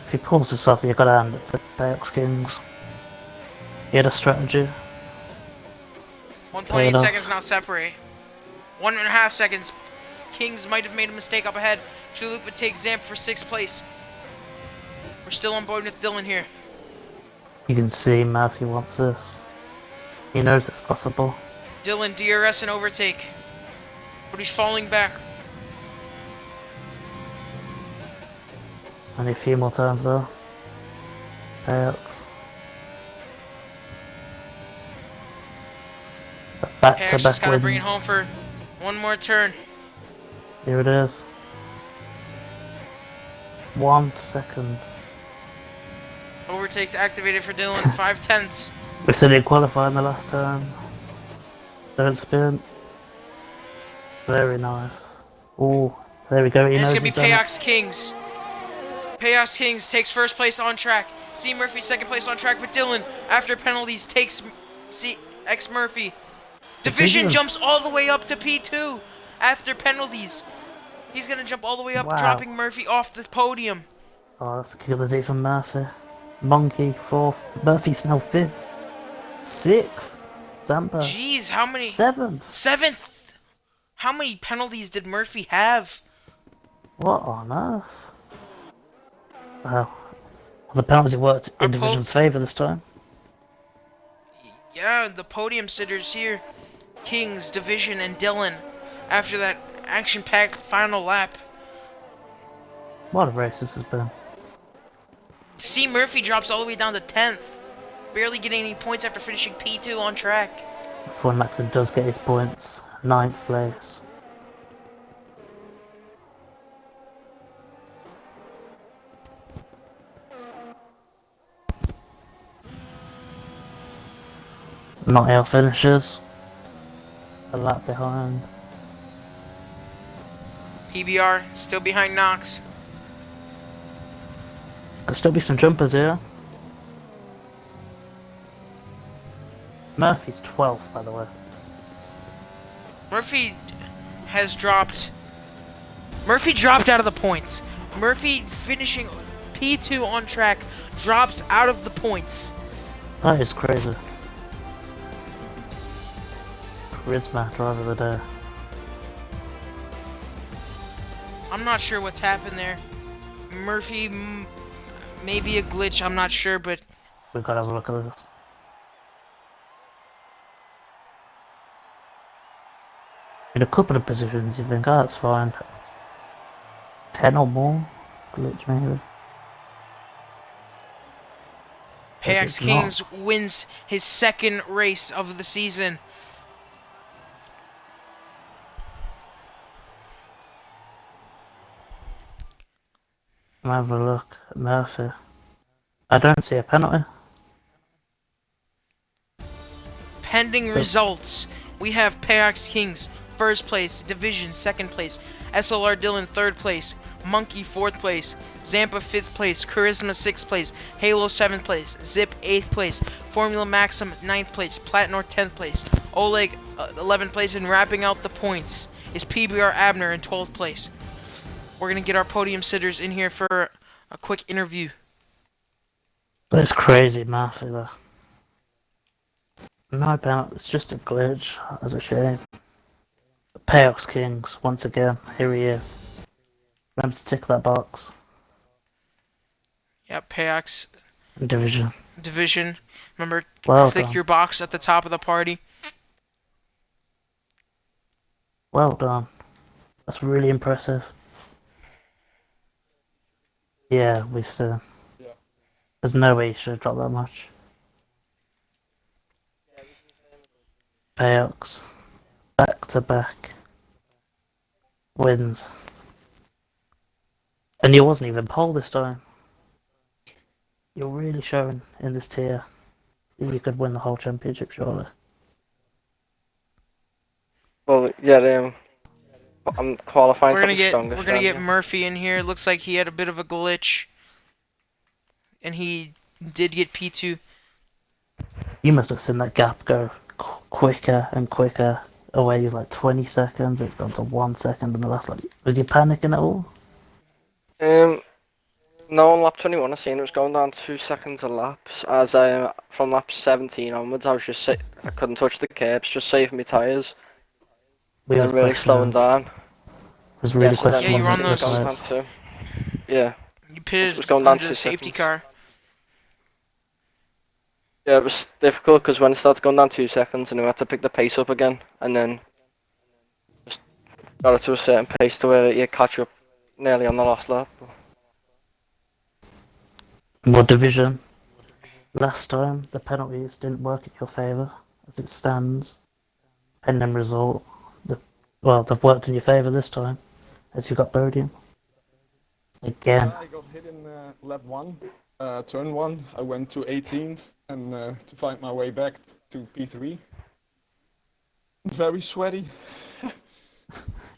If he pulls this off, you've got to hand it to Payox Kings. He had a strategy. 1.8 seconds now separate. 1.5 seconds. Kings might have made a mistake up ahead. Chalupa takes Zamp for 6th place. We're still on board with Dylan here. You can see Matthew wants this. He knows it's possible. Dylan DRS and overtake. But he's falling back. Only a few more turns though. Payox. Back to back gotta wins. bring it home for one more turn. Here it is. 1 second. Overtakes activated for Dylan, 5/10. We said he'd qualify in the last turn. Don't spin. Very nice. Oh, there we go. He And it's knows gonna be he's done it. Payox Kings. Payox Kings takes 1st place on track. C Murphy 2nd place on track, but Dylan, after penalties, takes X Murphy. Division jumps all the way up to P2 after penalties. He's gonna jump all the way up, dropping Murphy off the podium. Oh, that's a kick of the day from Murphy. Monkey 4th. Murphy's now 5th. 6th. Zampa, Jeez, how many? 7th. Seventh. How many penalties did Murphy have? What on earth? Well, the penalty worked Our in po Division's favour this time. Yeah, the podium sitters here. Kings, Division, and Dylan. After that action-packed final lap. What a race this has been. C. Murphy drops all the way down to 10th. Barely getting any points after finishing P2 on track. Before Maxon does get his points, 9th place. Nottingham finishes. A lap behind. PBR still behind Knox. Could still be some jumpers here. Murphy's 12th, by the way. Murphy has dropped. Murphy dropped out of the points. Murphy finishing P2 on track drops out of the points. That is crazy. Charisma driver of the day. I'm not sure what's happened there. Murphy, maybe a glitch, I'm not sure, but We've got to have a look at this. In a couple of positions, you think, oh, that's fine. 10 or more? Glitch, maybe. Payax Maybe not. Kings wins his second race of the season. Have a look at Murphy. I don't see a penalty. Pending results, we have Payax Kings first place, Division second place, SLR Dylan third place, Monkey fourth place, Zampa fifth place, Charisma sixth place, Halo seventh place, Zip eighth place, Formula Maxim ninth place, Platinor 10th place, Oleg 11th place, and wrapping out the points is PBR Abner in 12th place. We're gonna get our podium sitters in here for a quick interview. That's crazy, Murphy, though. No penalty, it's just a glitch. That's a shame. Payox Kings, once again, here he is. Remember to tick that box. Yep, Payax Division. Division. Remember, Well click done. your box at the top of the party. Well done. That's really impressive. Yeah, we've seen. There's no way you should have dropped that much. Payox. Back to back. Wins. And you wasn't even pole this time. You're really showing in this tier that you could win the whole championship, surely. Well, yeah, I'm qualifying We're for gonna the get strongest round, yeah. Murphy in here. Looks like he had a bit of a glitch, and he did get P2. You must have seen that gap go quicker and quicker away, like 20 seconds. It's gone to 1 second in the last, like, was you panicking at all? No, on lap 21 I seen it was going down 2 seconds a lap. As from lap 17 onwards, I was just I couldn't touch the curbs, just saving my tyres. We And was then really slowing down. was Yeah, really so then Yeah, you questioning were on it was those- going down to, yeah, You it pitted was going down under 2 the safety seconds. car. Yeah, it was difficult because when it started going down 2 seconds, and I had to pick the pace up again, and then just got it to a certain pace to where you catch up nearly on the last lap. More division. Last time, the penalties didn't work in your favour, as it stands. Pending result. They've worked in your favour this time, as you got podium. Again. I got hit in lap 1, turn 1. I went to 18th and to find my way back to P3. Very sweaty.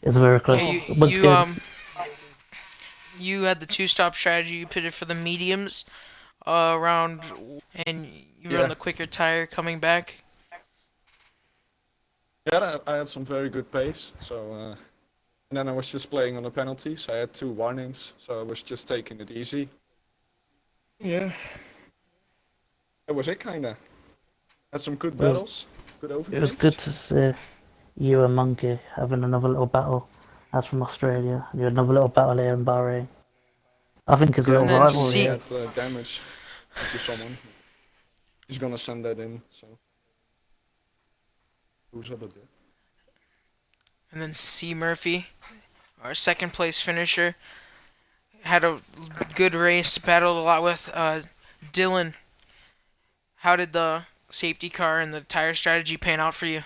It's very close. Yeah, Once again, you had the two-stop strategy. You pitted for the mediums around, and you were on Yeah. the quicker tire coming back. Yeah, I had some very good pace. So, and then I was just playing on the penalties. I had 2 warnings, so I was just taking it easy. Yeah, that was it kinda. Had some good battles. Good It was good overtakes. to see you and Monkey having another little battle. As from Australia, you had another little battle here in Bahrain. I think it's a Yeah, little And then rival Monkey C here. had damage onto someone. He's gonna send that in, so who's up a bit. and then C Murphy, our second place finisher, had a good race, battled a lot with Dylan. How did the safety car and the tire strategy pan out for you?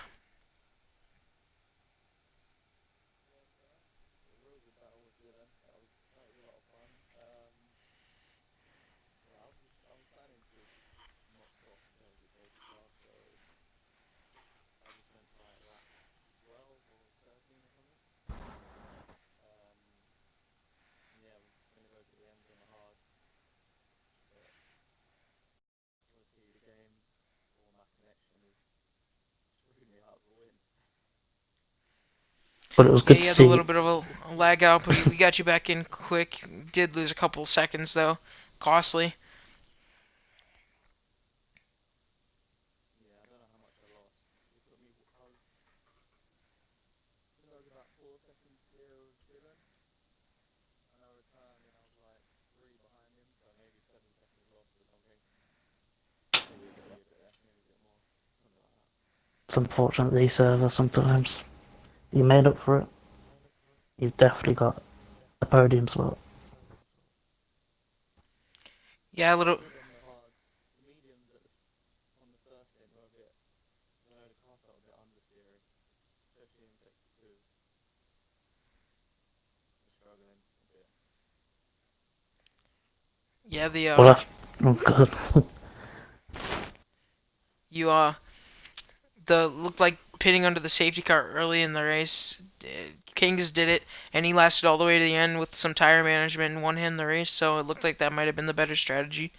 But it was Yeah, good you to had a see. little bit of a lag out, but we got you back in quick. Did lose a couple seconds though, costly. It's unfortunate these servers sometimes. You made up for it. You've definitely got a podium spot. Yeah, a little. Yeah, the Well, that's oh, good. you the looked like pitting under the safety car early in the race. Kings did it, and he lasted all the way to the end with some tire management and won him the race. So it looked like that might have been the better strategy.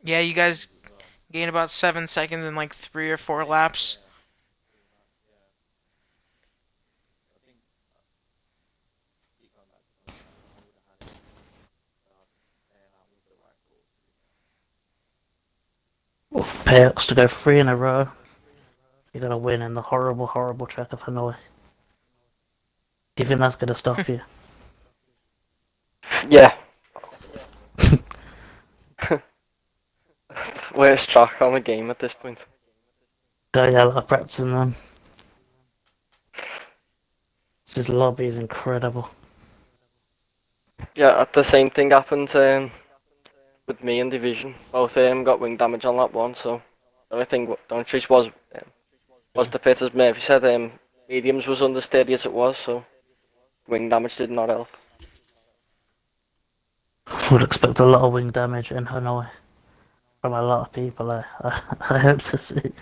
Yeah, you guys gained about 7 seconds in like 3 or 4 laps. Payouts to go 3 in a row. You're gonna win in the horrible, horrible track of Hanoi. Do you think that's gonna stop you? Yeah. Worst track on the game at this point. Go yeah, a lot of practicing then. This lobby is incredible. Yeah, the same thing happened with me in division. Both got wing damage on that one, so the only thing the choice was Yeah. the pit, as Murphy said. Mediums was understeady as it was, so wing damage did not help. Would expect a lot of wing damage in Hanoi from a lot of people. I hope to see.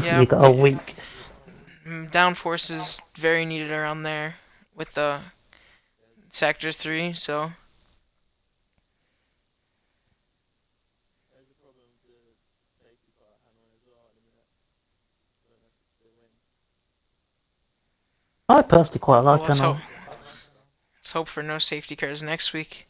Yeah, You got a week. downforce is very needed around there with the sector 3. So I personally quite well, like Hanoi. let's hope for no safety cars next week.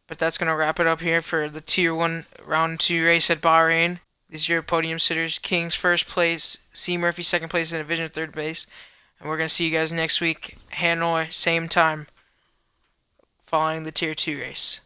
But that's gonna wrap it up here for the Tier 1 Round 2 race at Bahrain. These are your podium sitters: Kings first place, C Murphy second place, and Division third place. And we're gonna see you guys next week, Hanoi, same time, following the Tier 2 race.